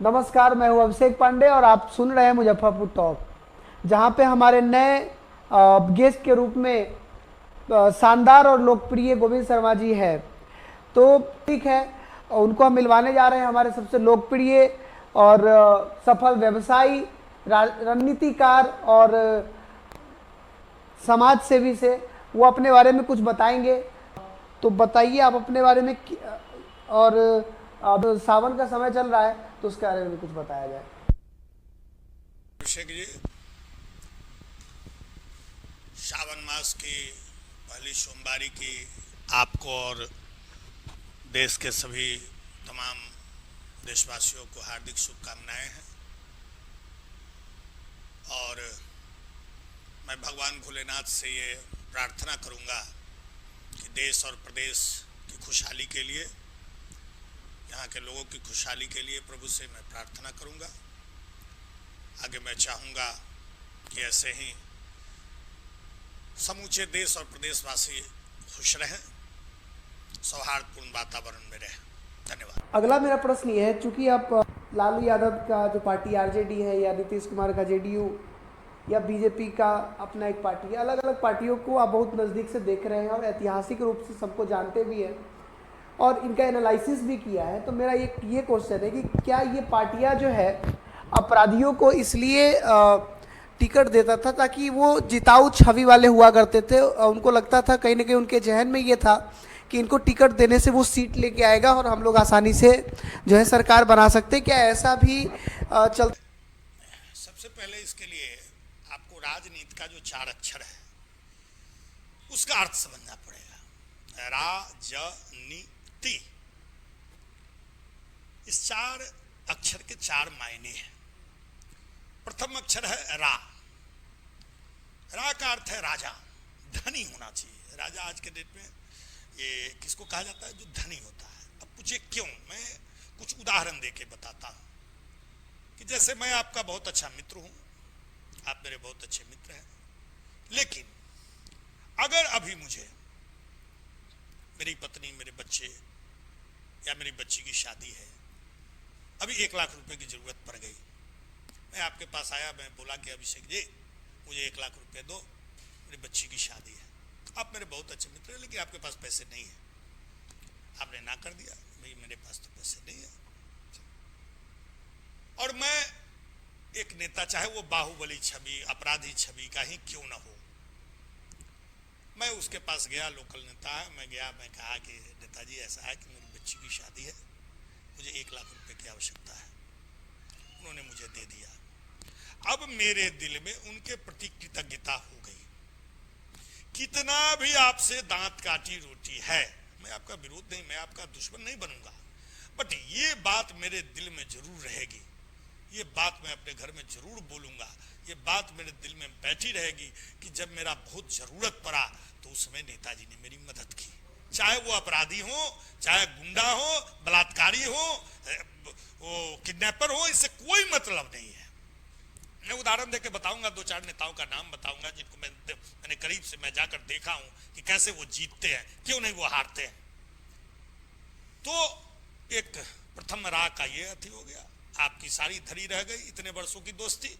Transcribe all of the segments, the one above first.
नमस्कार, मैं हूं अभिषेक पांडे और आप सुन रहे हैं मुजफ्फरपुर टॉक, जहां पे हमारे नए गेस्ट के रूप में शानदार और लोकप्रिय गोविंद शर्मा जी है। तो ठीक है, उनको हम मिलवाने जा रहे हैं हमारे सबसे लोकप्रिय और सफल व्यवसायी, रणनीतिकार और समाज सेवी से। वो अपने बारे में कुछ बताएंगे। तो बताइए आप अपने बारे में और अब सावन का समय चल रहा है तो उसके बारे में भी कुछ बताया जाए। अभिषेक जी, सावन मास की पहली सोमवारी की आपको और देश के सभी तमाम देशवासियों को हार्दिक शुभकामनाएं हैं। और मैं भगवान भोलेनाथ से ये प्रार्थना करूंगा कि देश और प्रदेश की खुशहाली के लिए, यहाँ के लोगों की खुशहाली के लिए प्रभु से मैं प्रार्थना करूंगा। आगे मैं चाहूँगा कि ऐसे ही समूचे देश और प्रदेशवासी खुश रहें, सौहार्दपूर्ण वातावरण में रहें। धन्यवाद। अगला मेरा प्रश्न ये है, चूंकि आप लालू यादव का जो पार्टी आरजेडी है या नीतीश कुमार का जेडीयू या बीजेपी का अपना एक पार्टी है, अलग अलग पार्टियों को आप बहुत नज़दीक से देख रहे हैं और ऐतिहासिक रूप से सबको जानते भी हैं और इनका एनालिसिस भी किया है। तो मेरा ये क्वेश्चन है कि क्या ये पार्टियां जो है अपराधियों को इसलिए टिकट देता था ताकि वो जिताऊ छवि वाले हुआ करते थे? उनको लगता था, कहीं ना कहीं उनके जहन में ये था कि इनको टिकट देने से वो सीट लेके आएगा और हम लोग आसानी से जो है सरकार बना सकते। क्या ऐसा भी चल? सबसे पहले इसके लिए आपको राजनीति का जो 4 अक्षर है उसका अर्थ समझना पड़ेगा। राजनीति, इस 4 अक्षर के 4 मायने हैं। प्रथम अक्षर है रा। रा का अर्थ है राजा, धनी होना चाहिए। राजा आज के डेट में ये किसको कहा जाता है? जो धनी होता है। अब पूछे क्यों? मैं कुछ उदाहरण देके बताता हूं कि जैसे मैं आपका बहुत अच्छा मित्र हूं, आप मेरे बहुत अच्छे मित्र हैं, लेकिन अगर अभी मुझे मेरी पत्नी, मेरे बच्चे या मेरी बच्ची की शादी है, अभी 1 लाख रुपए की जरूरत पड़ गई, मैं आपके पास आया, मैं बोला कि अभिषेक जी मुझे 1 लाख रुपए दो, मेरी बच्ची की शादी है। आप मेरे बहुत अच्छे मित्र हैं लेकिन आपके पास पैसे नहीं है। आपने ना कर दिया, भाई मेरे पास तो पैसे नहीं है। और मैं एक नेता, चाहे वो बाहुबली छवि, अपराधी छवि का ही क्यों ना हो, मैं उसके पास गया, लोकल नेता है, मैं गया, मैं कहा कि नेताजी ऐसा है कि मेरी बच्ची की शादी है, मुझे 1 लाख रुपए की आवश्यकता है। उन्होंने मुझे दे दिया। अब मेरे दिल में उनके प्रति कृतज्ञता हो गई। कितना भी आपसे दांत काटी रोटी है, मैं आपका विरोध नहीं, मैं आपका दुश्मन नहीं बनूंगा, बट ये बात मेरे दिल में जरूर रहेगी, ये बात मैं अपने घर में जरूर बोलूंगा, ये बात मेरे दिल में बैठी रहेगी कि जब मेरा बहुत जरूरत पड़ा तो उस समय नेताजी ने मेरी मदद की। चाहे वो अपराधी हो, चाहे गुंडा हो, बलात्कारी हो, वो किडनैपर हो, इससे कोई मतलब नहीं है। मैं उदाहरण देके बताऊंगा, 2-4 नेताओं का नाम बताऊंगा जिनको मैंने करीब से मैं जाकर देखा हूं कि कैसे वो जीतते हैं, क्यों नहीं वो हारते हैं। तो एक प्रथम राह का ये अति हो गया, आपकी सारी धरी रह गई, इतने वर्षों की दोस्ती,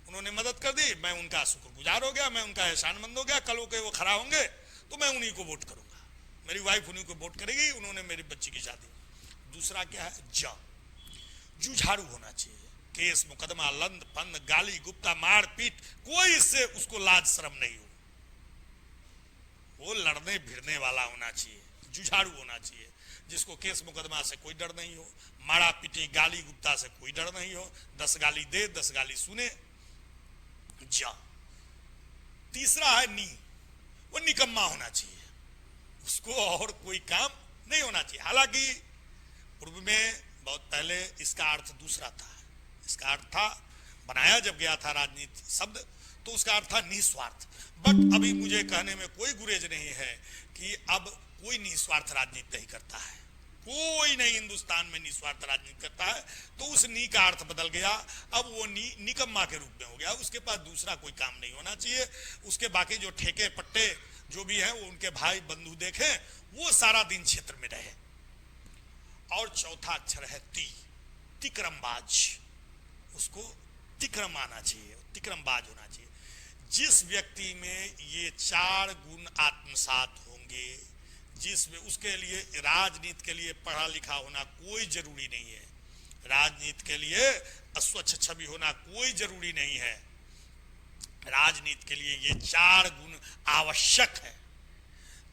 उन्होंने मदद कर दी, मैं उनका शुक्रगुजार हो गया, मैं उनका एहसानमंद हो गया। कल को वो खड़ा होंगे तो मैं उन्हीं को वोट करूंगा, मेरी वाइफ उन्हीं को वोट करेगी, उन्होंने मेरी बच्ची की शादी। दूसरा क्या है? जुझारू होना चाहिए। केस मुकदमा, लंद फंद, गाली गुप्ता, मार पीट, कोई इससे उसको लाज शर्म नहीं हो, वो लड़ने भिड़ने वाला होना चाहिए, जुझारू होना चाहिए, जिसको केस मुकदमा से कोई डर नहीं हो, मारा पीटी, गाली गुप्ता से कोई डर नहीं हो, 10 गाली दे 10 गाली सुने। तीसरा है नी, वो निकम्मा होना चाहिए, उसको और कोई काम नहीं होना चाहिए। हालांकि पूर्व में बहुत पहले इसका अर्थ दूसरा था, इसका अर्थ था, बनाया जब गया था राजनीति शब्द तो उसका अर्थ था निस्वार्थ। बट अभी मुझे कहने में कोई गुरेज नहीं है कि अब कोई निस्वार्थ राजनीति नहीं करता है, कोई नहीं हिंदुस्तान में निस्वार्थ राजनीति करता है। तो उस नी का अर्थ बदल गया, अब वो नी निकम्मा के रूप में हो गया, उसके पास दूसरा कोई काम नहीं होना चाहिए, उसके बाकी जो ठेके पट्टे जो भी है वो उनके भाई बंधु देखें, वो सारा दिन क्षेत्र में रहे। और चौथा अक्षर है ती। तिक्रमबाज, उसको तिक्रम आना चाहिए, तिक्रमबाज होना चाहिए। जिस व्यक्ति में ये 4 गुण आत्मसात होंगे, जिसमें उसके लिए राजनीति के लिए पढ़ा लिखा होना कोई जरूरी नहीं है, राजनीति के लिए अस्वच्छ छवि होना कोई जरूरी नहीं है, राजनीति के लिए ये 4 गुण आवश्यक है।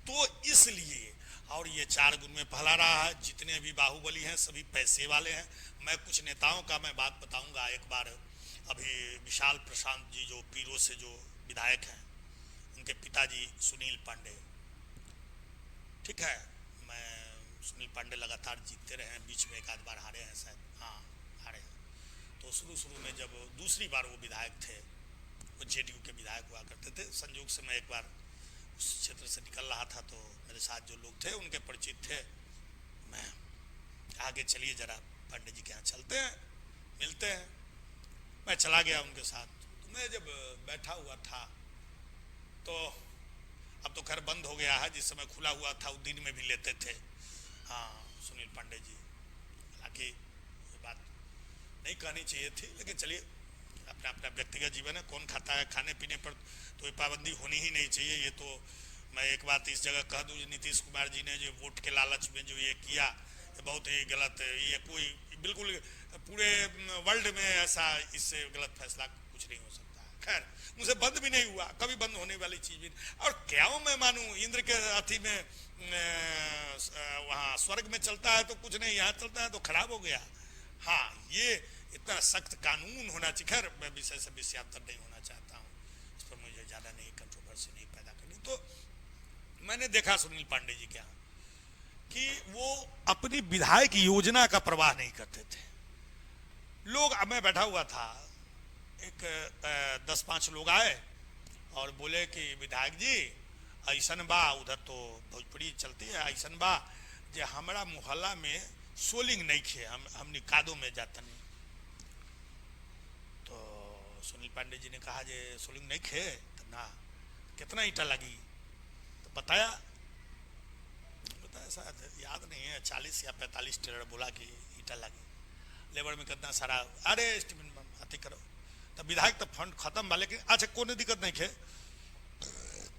तो इसलिए, और ये 4 गुण में फैला रहा है, जितने भी बाहुबली हैं सभी पैसे वाले हैं। मैं कुछ नेताओं का मैं बात बताऊंगा। एक बार अभी विशाल प्रशांत जी जो पीरो से जो विधायक हैं, उनके पिताजी सुनील पांडे, ठीक है, मैं सुनील पांडे लगातार जीतते रहे हैं, बीच में एक आध बार हारे हैं शायद, हाँ हारे हैं। तो शुरू में जब दूसरी बार वो विधायक थे, वो जेडीयू के विधायक हुआ करते थे, संयोग से मैं एक बार उस क्षेत्र से निकल रहा था, तो मेरे साथ जो लोग थे उनके परिचित थे, मैं आगे चलिए जरा पांडे जी के यहाँ चलते हैं, मिलते हैं। मैं चला गया उनके साथ। तो मैं जब बैठा हुआ था, तो अब तो घर बंद हो गया है, जिस समय खुला हुआ था उस दिन में भी लेते थे, हाँ सुनील पांडे जी। हालांकि ये बात नहीं कहनी चाहिए थी, लेकिन चलिए, अपना अपना व्यक्तिगत जीवन है, कौन खाता है, खाने पीने पर तो ये पाबंदी होनी ही नहीं चाहिए। ये तो मैं एक बात इस जगह कह दूं, नीतीश कुमार जी ने जो वोट के लालच में जो ये किया, ये बहुत ही गलत है। ये कोई बिल्कुल पूरे वर्ल्ड में ऐसा इससे गलत फैसला कुछ नहीं हो सकता है। खैर, मुझे बंद भी नहीं हुआ, कभी बंद होने वाली चीज भी नहीं। और क्यों मैं मानूं, इंद्र के अथी में वहाँ स्वर्ग में चलता है तो कुछ नहीं, यहाँ चलता है तो खराब हो गया। हाँ, ये इतना सख्त कानून होना चाहिए। खैर, मैं विषय से विषयांतर नहीं होना चाहता हूँ, इस पर मुझे ज़्यादा नहीं कंट्रोवर्सी नहीं पैदा करनी। तो मैंने देखा सुनील पांडे जी के यहाँ कि वो अपनी विधायक योजना का प्रवाह नहीं करते थे। लोग, मैं बैठा हुआ था, एक 10-5 लोग आए और बोले कि विधायक जी ऐसन बा, उधर तो भोजपुरी चलती है, ऐसन बा जे हमारा मोहल्ला में सोलिंग नहीं खे, हम निकादों में जाता नहीं। तो सुनील पांडे जी ने कहा जे सोलिंग नहीं खे तो ना, कितना ईटा लगी? तो बताया शायद याद नहीं है, 40 या 45 टेलर बोला कि ईटा लगी। लेबर में कितना सारा, अरे एस्टिमेट अति करो। तब विधायक तो फंड खत्म बा, लेकिन अच्छा कोई दिक्कत नहीं खे,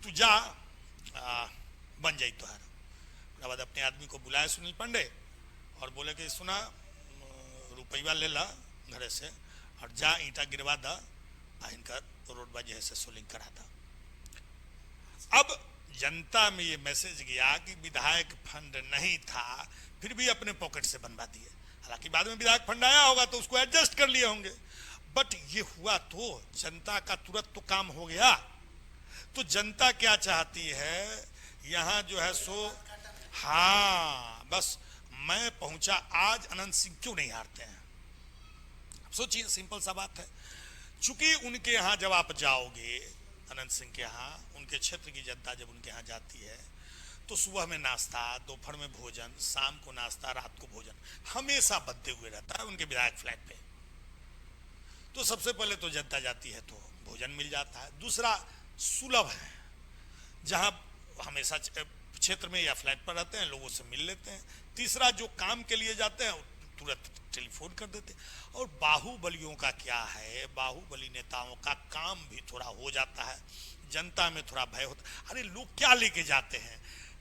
तू जा बन जाई तोहार। उसके बाद अपने आदमी को बुलाया सुनील पांडे और बोले कि सुना, रुपया ले ला घरे से और जा ईंटा गिरवा दा, इनका रोड बाजी से सोलिंग करा दा। अब जनता में ये मैसेज गया कि विधायक फंड नहीं था, फिर भी अपने पॉकेट से बनवा दिए। हालांकि बाद में विधायक फंड आया होगा तो उसको एडजस्ट कर लिए होंगे, बट ये हुआ तो जनता का तुरंत तो काम हो गया। तो जनता क्या चाहती है यहाँ जो है सो, हाँ बस मैं पहुंचा, आज अनंत सिंह क्यों नहीं हारते हैं? सोचिए, सिंपल सा बात है। चूंकि उनके यहाँ जब आप जाओगे, अनंत सिंह के यहाँ, उनके क्षेत्र की जनता जब उनके यहाँ जाती है तो सुबह में नाश्ता, दोपहर में भोजन, शाम को नाश्ता, रात को भोजन हमेशा बनते हुए रहता है उनके विधायक फ्लैट पे। तो सबसे पहले तो जनता जाती है तो भोजन मिल जाता है। दूसरा, सुलभ है, जहाँ हमेशा क्षेत्र में या फ्लैट पर रहते हैं, लोगों से मिल लेते हैं। तीसरा, जो काम के लिए जाते हैं तुरंत टेलीफोन कर देते। और बाहुबलियों का क्या है, बाहुबली नेताओं का काम भी थोड़ा हो जाता है, जनता में थोड़ा भय होता। अरे लोग क्या लेके जाते हैं,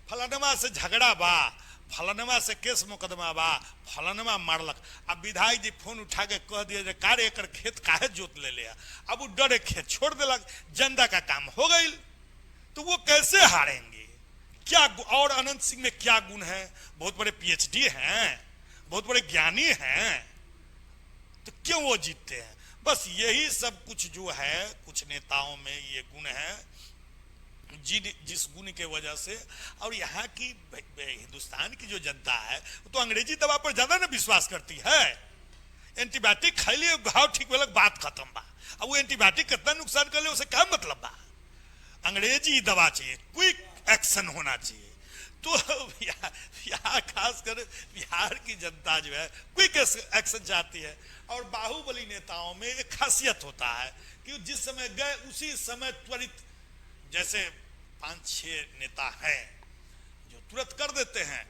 फलानमा से झगड़ा बा, फलानमा से केस मुकदमा बा, फलानमा मारलक। अब विधायक जी फोन उठा के कह दिए कार्य एकर खेत काहे जोत ले लिया, अब वो डरे खेत छोड़ देलक, जनता का काम हो गई, तो वो कैसे हारेंगे? क्या? और अनंत सिंह में क्या गुण है? बहुत बड़े पीएचडी हैं, बहुत बड़े ज्ञानी हैं, तो क्यों वो जीतते हैं? बस यही सब कुछ जो है, कुछ नेताओं में ये गुण है, जिस गुण के वजह से। और यहाँ की हिंदुस्तान की जो जनता है तो अंग्रेजी दवा पर ज्यादा ना विश्वास करती है। एंटीबायोटिक खा लिए, घाव ठीक होलक, बात खत्म बा। अब वो एंटीबायोटिक कितना नुकसान कर ले उसे क्या मतलब बा? अंग्रेजी दवा चाहिए, क्विक एक्शन होना चाहिए। तो यहाँ खास कर बिहार की जनता जो है क्विक एक्शन चाहती है। और बाहुबली नेताओं में एक खासियत होता है कि जिस समय गए उसी समय त्वरित, जैसे 5-6 नेता हैं जो तुरंत कर देते हैं,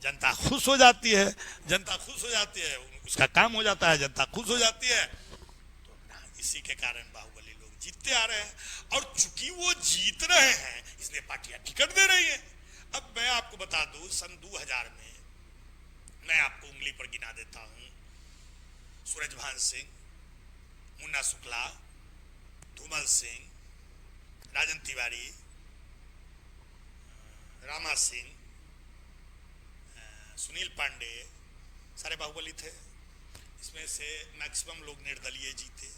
जनता खुश हो जाती है, जनता खुश हो जाती है, उसका काम हो जाता है, जनता खुश हो जाती है। तो इसी के कारण बाहुबली लोग जीतते आ रहे हैं। और चूंकि वो जीत रहे हैं इसलिए पार्टियां टिकट दे रही हैं। अब मैं आपको बता दूं, सन 2000 में मैं आपको उंगली पर गिना देता हूं, सूरजभान सिंह, मुन्ना शुक्ला, धूमल सिंह, राजन तिवारी, रामा सिंह, सुनील पांडे, सारे बाहुबली थे। इसमें से मैक्सिमम लोग निर्दलीय जीते।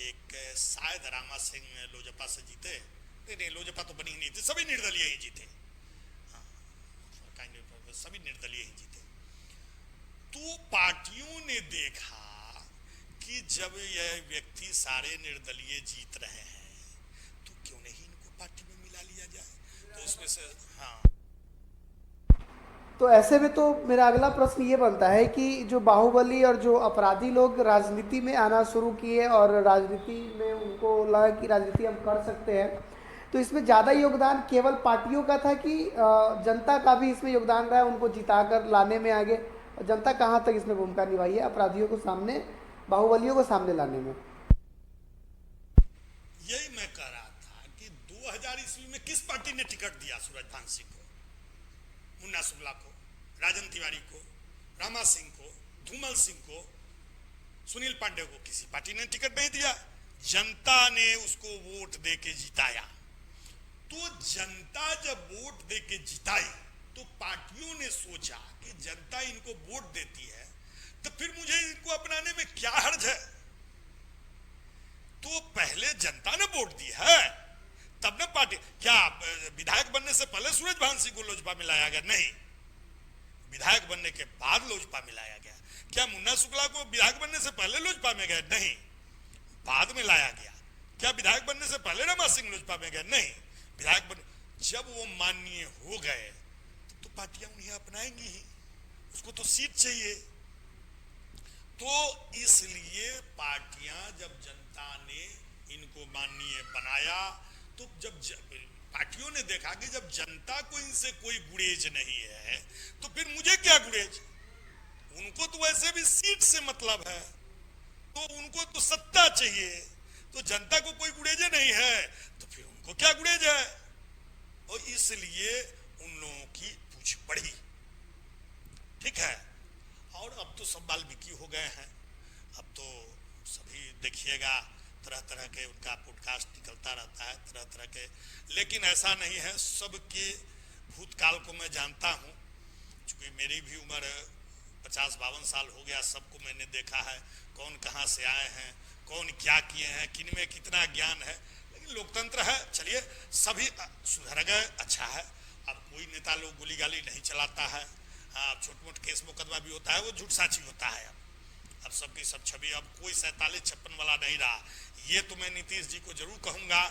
एक शायद रामा सिंह लोजपा से जीते, नहीं लोजपा तो बनी ही नहीं थी, सभी निर्दलीय ही जीते। हाँ, सभी निर्दलीय ही जीते। तो पार्टियों ने देखा कि जब यह व्यक्ति सारे निर्दलीय जीत रहे हैं तो क्यों नहीं इनको पार्टी में मिला लिया जाए। तो उसमें से हाँ, तो ऐसे में तो मेरा अगला प्रश्न ये बनता है कि जो बाहुबली और जो अपराधी लोग राजनीति में आना शुरू किए और राजनीति में उनको लगा कि राजनीति हम कर सकते हैं, तो इसमें ज़्यादा योगदान केवल पार्टियों का था कि जनता का भी इसमें योगदान रहा है उनको जिताकर लाने में आगे? जनता कहाँ तक इसमें भूमिका निभाई है अपराधियों को सामने, बाहुबलियों को सामने लाने में? यही मैं कह रहा था कि 2000 ईस्वी में किस पार्टी ने टिकट दिया सूरजभान सिंह को, मुन्ना शुक्ला को, राजन तिवारी को, रामा सिंह को, धूमल सिंह को, सुनील पांडे को? किसी पार्टी ने टिकट नहीं दिया। जनता ने उसको वोट दे के जिताया। तो जनता जब वोट दे के जिताई तो पार्टियों ने सोचा कि जनता इनको वोट देती है तो फिर मुझे इनको अपनाने में क्या हर्ज है। तो पहले जनता ने वोट दी है तब ना पार्टी। क्या विधायक बनने से पहले सूरजभान सिंह को लोजपा में लाया गया? नहीं, विधायक बनने के बाद लोजपा में लाया गया। क्या मुन्ना शुक्ला को विधायक बनने से पहले लोजपा में गए? नहीं, बाद में लाया गया। क्या विधायक बनने से पहले रमा सिंह लोजपा में गए? नहीं, विधायक बन जब वो माननीय हो गए तो पार्टियां उन्हें अपनाएंगी ही, उसको तो सीट चाहिए। तो इसलिए पार्टियां, जब जनता ने इनको माननीय बनाया तो जब पार्टियों ने देखा कि जब जनता को इनसे कोई गुरेज नहीं है तो फिर मुझे क्या गुरेज। उनको तो वैसे भी सीट से मतलब है, तो उनको तो सत्ता चाहिए। तो जनता को कोई गुरेज नहीं है तो फिर उनको क्या गुरेज है। और इसलिए उन लोगों की पूछ बढ़ी। ठीक है, और अब तो सब वाल्मीकि हो गए हैं। अब तो सभी देखिएगा तरह तरह के उनका पॉडकास्ट निकलता रहता है, तरह तरह के। लेकिन ऐसा नहीं है, सबके भूतकाल को मैं जानता हूँ, क्योंकि मेरी भी उम्र 50-52 साल हो गया। सबको मैंने देखा है, कौन कहाँ से आए हैं, कौन क्या किए हैं, किन में कितना ज्ञान है। लेकिन लोकतंत्र है, चलिए सभी सुधर गए, अच्छा है। अब कोई नेता लोग गोली गाली नहीं चलाता है। हाँ, छोट मोट केस मुकदमा भी होता है, वो झूठ साची होता है। अब सबकी सब छवि, अब कोई 47-56 वाला नहीं रहा। ये तो मैं नीतीश जी को जरूर कहूंगा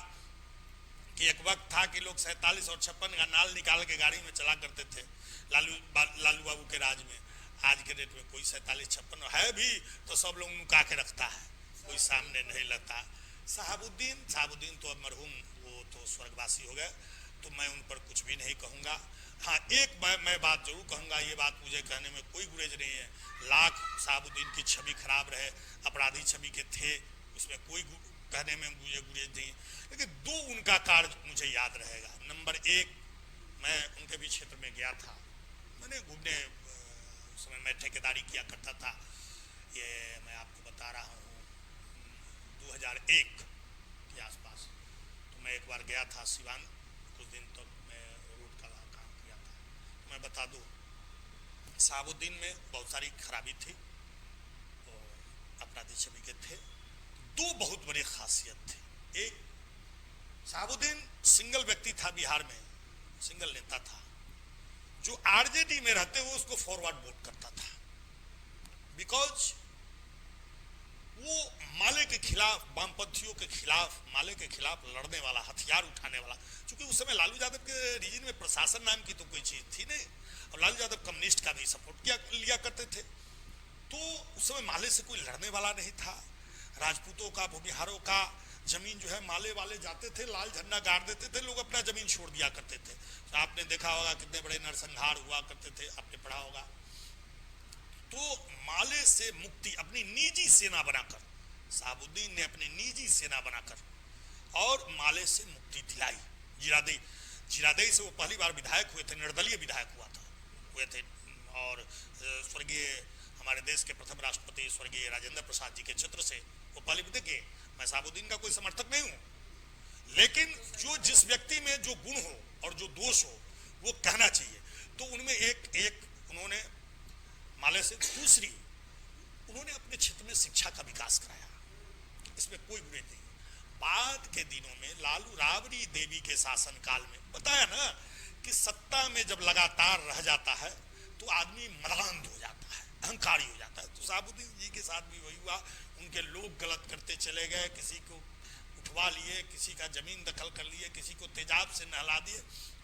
कि एक वक्त था कि लोग 47 और 56 का नाल निकाल के गाड़ी में चला करते थे लालू बाबू के राज में। आज के डेट में कोई 47-56 है भी तो सब लोग नुका के रखता है, कोई सामने नहीं लगता। साहबुद्दीन तो अब मरहूम, वो तो स्वर्गवासी हो गए, तो मैं उन पर कुछ भी नहीं कहूँगा। हाँ, एक मैं बात जरूर कहूँगा, ये बात मुझे कहने में कोई गुरेज नहीं है। लाख साहबुद्दीन की छवि खराब रहे, अपराधी छवि के थे, उसमें कोई कहने में मुझे गुरेज नहीं। लेकिन दो उनका कार्य मुझे याद रहेगा। नंबर एक, मैं उनके भी क्षेत्र में गया था, मैंने घूमने, उस समय मैं ठेकेदारी किया करता था। ये मैं आपको बता रहा हूँ 2001 के आसपास। तो मैं एक बार गया था सिवान, कुछ दिन तक मैं रोड का वहाँ काम किया था। तो मैं बता दूँ, साहबुद्दीन में बहुत सारी खराबी थी और अपराधी छवि के थे। दो बहुत बड़ी खासियत थी। एक, साहबुद्दीन सिंगल व्यक्ति था बिहार में, सिंगल नेता था। जो आरजेडी में रहते हुए उसको फॉरवर्ड वोट करता था, बिकॉज वो माले के खिलाफ, वामपंथियों के खिलाफ, माले के खिलाफ लड़ने वाला, हथियार उठाने वाला। क्योंकि उस समय लालू यादव के रीजन में प्रशासन नाम की तो कोई चीज थी नहीं, और लालू यादव कम्युनिस्ट का भी सपोर्ट लिया करते थे। तो उस समय माले से कोई लड़ने वाला नहीं था। राजपूतों का, भूमिहारों का जमीन जो है माले वाले जाते थे, लाल झंडा गाड़ देते थे, लोग अपना जमीन छोड़ दिया करते थे। तो आपने देखा होगा कितने बड़े नरसंहार हुआ करते थे, आपने पढ़ा होगा। तो माले से मुक्ति अपनी निजी सेना बनाकर, शहाबुद्दीन ने अपनी निजी सेना बनाकर और माले से मुक्ति दिलाई। जीरादेई से वो पहली बार विधायक हुए थे, निर्दलीय विधायक हुए थे। और स्वर्गीय हमारे देश के प्रथम राष्ट्रपति स्वर्गीय राजेंद्र प्रसाद जी के चित्र से वो पहले भी देखिए। मैं शहाबुद्दीन का कोई समर्थक नहीं हूं, लेकिन जो जिस व्यक्ति में जो गुण हो और जो दोष हो वो कहना चाहिए। तो उनमें एक उन्होंने माले से, दूसरी उन्होंने अपने क्षेत्र में शिक्षा का विकास कराया, इसमें कोई बुराई नहीं। बाद के दिनों में लालू राबड़ी देवी के शासन काल में बताया ना कि सत्ता में जब लगातार रह जाता है तो आदमी मदान्ध हो जाता है, अहंकारी हो जाता है। तो शहाबुद्दीन जी के साथ भी वही हुआ, उनके लोग गलत करते चले गए, किसी को उठवा लिए, किसी का जमीन दखल कर लिए, किसी को तेजाब से नहला दिए।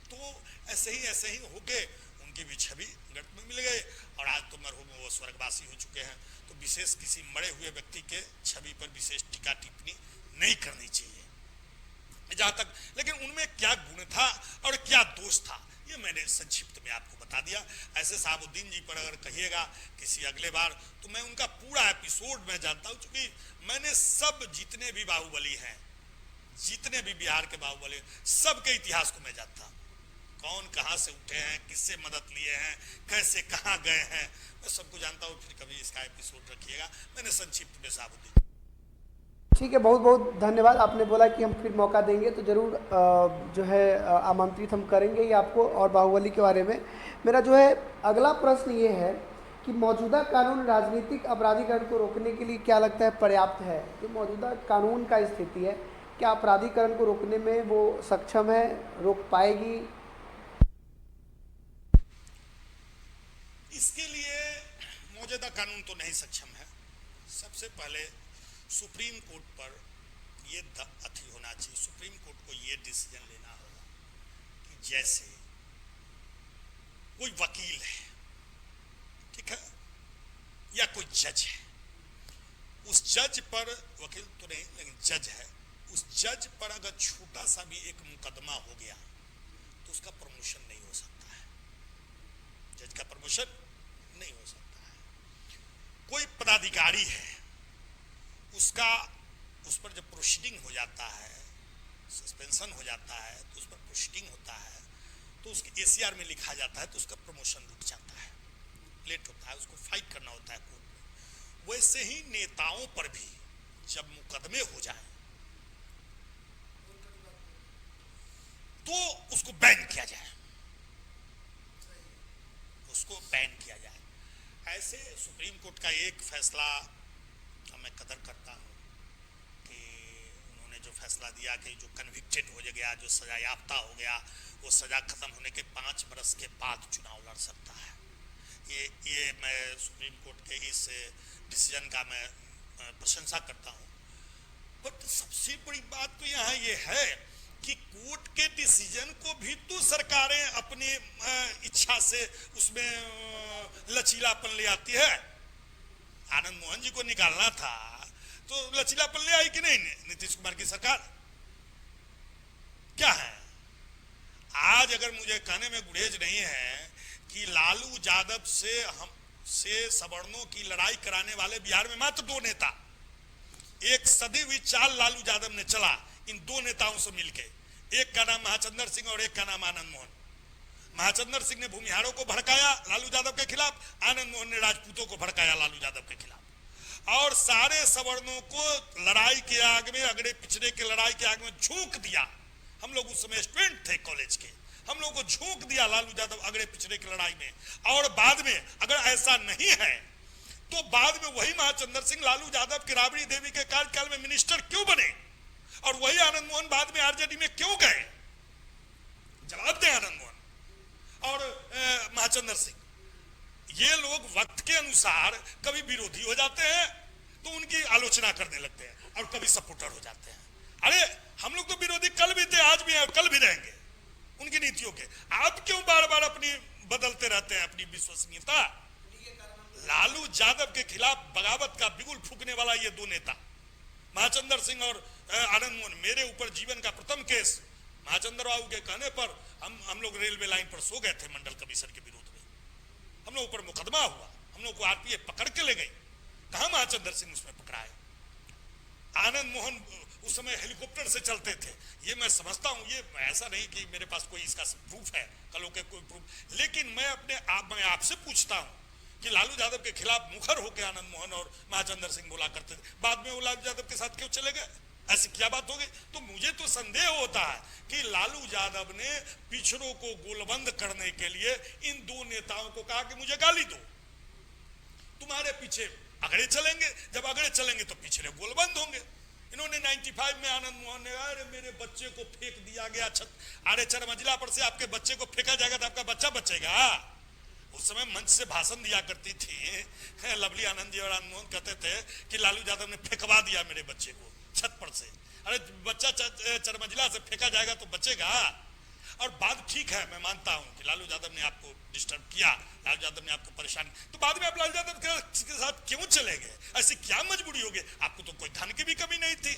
तो ऐसे ही होके उनकी भी छवि गट में मिल गए। और आज तो मरहूम वो स्वर्गवासी हो चुके हैं। तो विशेष किसी मरे हुए व्यक्ति के छवि पर विशेष टीका टिप्पणी नहीं करनी चाहिए जहां तक। लेकिन उनमें क्या गुण था और क्या दोष था ये मैंने संक्षिप्त में आपको बता दिया। ऐसे शहाबुद्दीन जी पर अगर कहिएगा किसी अगले बार तो मैं उनका पूरा एपिसोड मैं जानता हूं, क्योंकि मैंने सब जितने भी बाहुबली हैं, जितने भी बिहार के बाहुबली, सबके इतिहास को मैं जानता हूं। कौन कहां से उठे हैं, किससे मदद लिए हैं, कैसे कहां गए हैं, मैं सबको जानता हूं। फिर कभी इसका एपिसोड रखिएगा। मैंने संक्षिप्त में शहाबुद्दीन। ठीक है, बहुत बहुत धन्यवाद। आपने बोला कि हम फिर मौका देंगे तो ज़रूर जो है आमंत्रित हम करेंगे ही आपको और बाहुबली के बारे में। मेरा जो है अगला प्रश्न ये है कि मौजूदा कानून राजनीतिक अपराधीकरण को रोकने के लिए क्या लगता है पर्याप्त है? जो मौजूदा कानून का स्थिति है, क्या अपराधीकरण को रोकने में वो सक्षम है, रोक पाएगी? इसके लिए मौजूदा कानून तो नहीं सक्षम है। सबसे पहले सुप्रीम कोर्ट पर ये अथी होना चाहिए, सुप्रीम कोर्ट को ये डिसीजन लेना होगा कि जैसे कोई वकील है, ठीक है, या कोई जज है, उस जज पर, वकील तो नहीं लेकिन जज है, उस जज पर अगर छोटा सा भी एक मुकदमा हो गया तो उसका प्रमोशन नहीं हो सकता है, जज का प्रमोशन नहीं हो सकता है। कोई पदाधिकारी है, उसका उस पर जब प्रोसीडिंग हो जाता है, सस्पेंशन हो जाता है, तो उस पर प्रोसीडिंग होता है, तो उसके एसीआर में लिखा जाता है, तो उसका प्रमोशन रुक जाता है, लेट होता है, उसको फाइट करना होता है कोर्ट में। वैसे ही नेताओं पर भी जब मुकदमे हो जाए तो उसको बैन किया जाए, उसको बैन किया जाए। ऐसे सुप्रीम कोर्ट का एक फैसला मैं कदर करता हूं कि उन्होंने जो फैसला दिया कि जो कन्विक्टेड हो गया, जो सजा याफ्ता हो गया, वो सजा खत्म होने के 5 बरस के बाद चुनाव लड़ सकता है। ये मैं सुप्रीम कोर्ट के इस डिसीजन का मैं प्रशंसा करता हूं। बट सबसे बड़ी बात तो यहाँ ये है कि कोर्ट के डिसीजन को भी तो सरकारें अपनी इच्छा से उसमें लचीलापन ले आती है। आनंद मोहन जी को निकालना था तो लचीलापन ले आई कि नहीं नीतीश कुमार की सरकार? क्या है आज अगर मुझे कहने में गुरेज नहीं है कि लालू यादव से सवर्णों की लड़ाई कराने वाले बिहार में मात्र 2 नेता, एक सदी हुई चाल लालू यादव ने चला इन 2 नेताओं से मिलके, एक का नाम महाचंद्र सिंह और एक का नाम आनंद मोहन। महाचंद्र सिंह ने भूमिहारों को भड़काया लालू यादव के खिलाफ, आनंद मोहन ने राजपूतों को भड़काया लालू यादव के खिलाफ, और सारे सवर्णों को लड़ाई के आग में, अगड़े पिछड़े के लड़ाई के आग में झोंक दिया। हम लोग उस समय स्टूडेंट थे कॉलेज के, हम लोग को झोंक दिया लालू यादव अगड़े पिछड़े की लड़ाई में। और बाद में अगर ऐसा नहीं है तो बाद में वही महाचंद्र सिंह लालू यादव की राबड़ी देवी के कार्यकाल में मिनिस्टर क्यों बने, और वही आनंद मोहन बाद में आरजेडी में क्यों गए? जवाब दें आनंद मोहन और महाचंद्र सिंह। ये लोग वक्त के अनुसार कभी विरोधी हो जाते हैं तो उनकी आलोचना करने लगते हैं और कभी सपोर्टर हो जाते हैं। अरे हम लोग तो विरोधी कल भी थे, आज भी हैं और कल भी रहेंगे उनकी नीतियों के। आप क्यों बार बार अपनी बदलते रहते हैं अपनी विश्वसनीयता? लालू यादव के खिलाफ बगावत का बिगुल फूकने वाला ये 2 नेता महाचंद्र सिंह और आनंद मोहन, मेरे ऊपर जीवन का प्रथम केस महाचंद्र बाबू के कहने पर हम लोग रेलवे लाइन पर सो गए थे मंडल कमीशन के विरोध में, हम लोग ऊपर मुकदमा हुआ, हम लोग को आरपीएफ पकड़ के ले गई, कहा महाचंद्र सिंह उसमें पकड़ा है। आनंद मोहन उस समय हेलीकॉप्टर से चलते थे, ये मैं समझता हूं, ये ऐसा नहीं कि मेरे पास कोई इसका प्रूफ है, कल के कोई प्रूफ, लेकिन मैं मैं आपसे पूछता हूं कि लालू यादव के खिलाफ मुखर होकर आनंद मोहन और महाचंद्र सिंह बोला करते थे, बाद में वो लालू यादव के साथ क्यों चले गए, ऐसी क्या बात हो गई? तो मुझे तो संदेह होता है कि लालू यादव ने पिछड़ों को गोलबंद करने के लिए इन दो नेताओं को कहा कि मुझे गाली दो, तुम्हारे पीछे अगड़े चलेंगे, जब अगड़े चलेंगे तो पिछड़े गोलबंद होंगे। इन्होंने 95 में आनंद मोहन ने, अरे मेरे बच्चे को फेंक दिया गया अरे 4 मंजिला पर से आपके बच्चे को फेंका जाएगा तो आपका बच्चा बचेगा। उस समय मंच से भाषण दिया करती थी लवली आनंद जी और आनंद मोहन, कहते थे कि लालू यादव ने फेंकवा दिया मेरे बच्चे को छत पर से, अरे बच्चा 4 मंजिला से फेंका जाएगा तो बचेगा। और बात ठीक है, मैं मानता हूं कि लालू यादव ने आपको डिस्टर्ब किया, लालू यादव ने आपको परेशान, तो बाद में आप लालू यादव के साथ क्यों चले गए? ऐसी क्या मजबूरी हो गई? आपको तो कोई धन की भी कमी नहीं थी,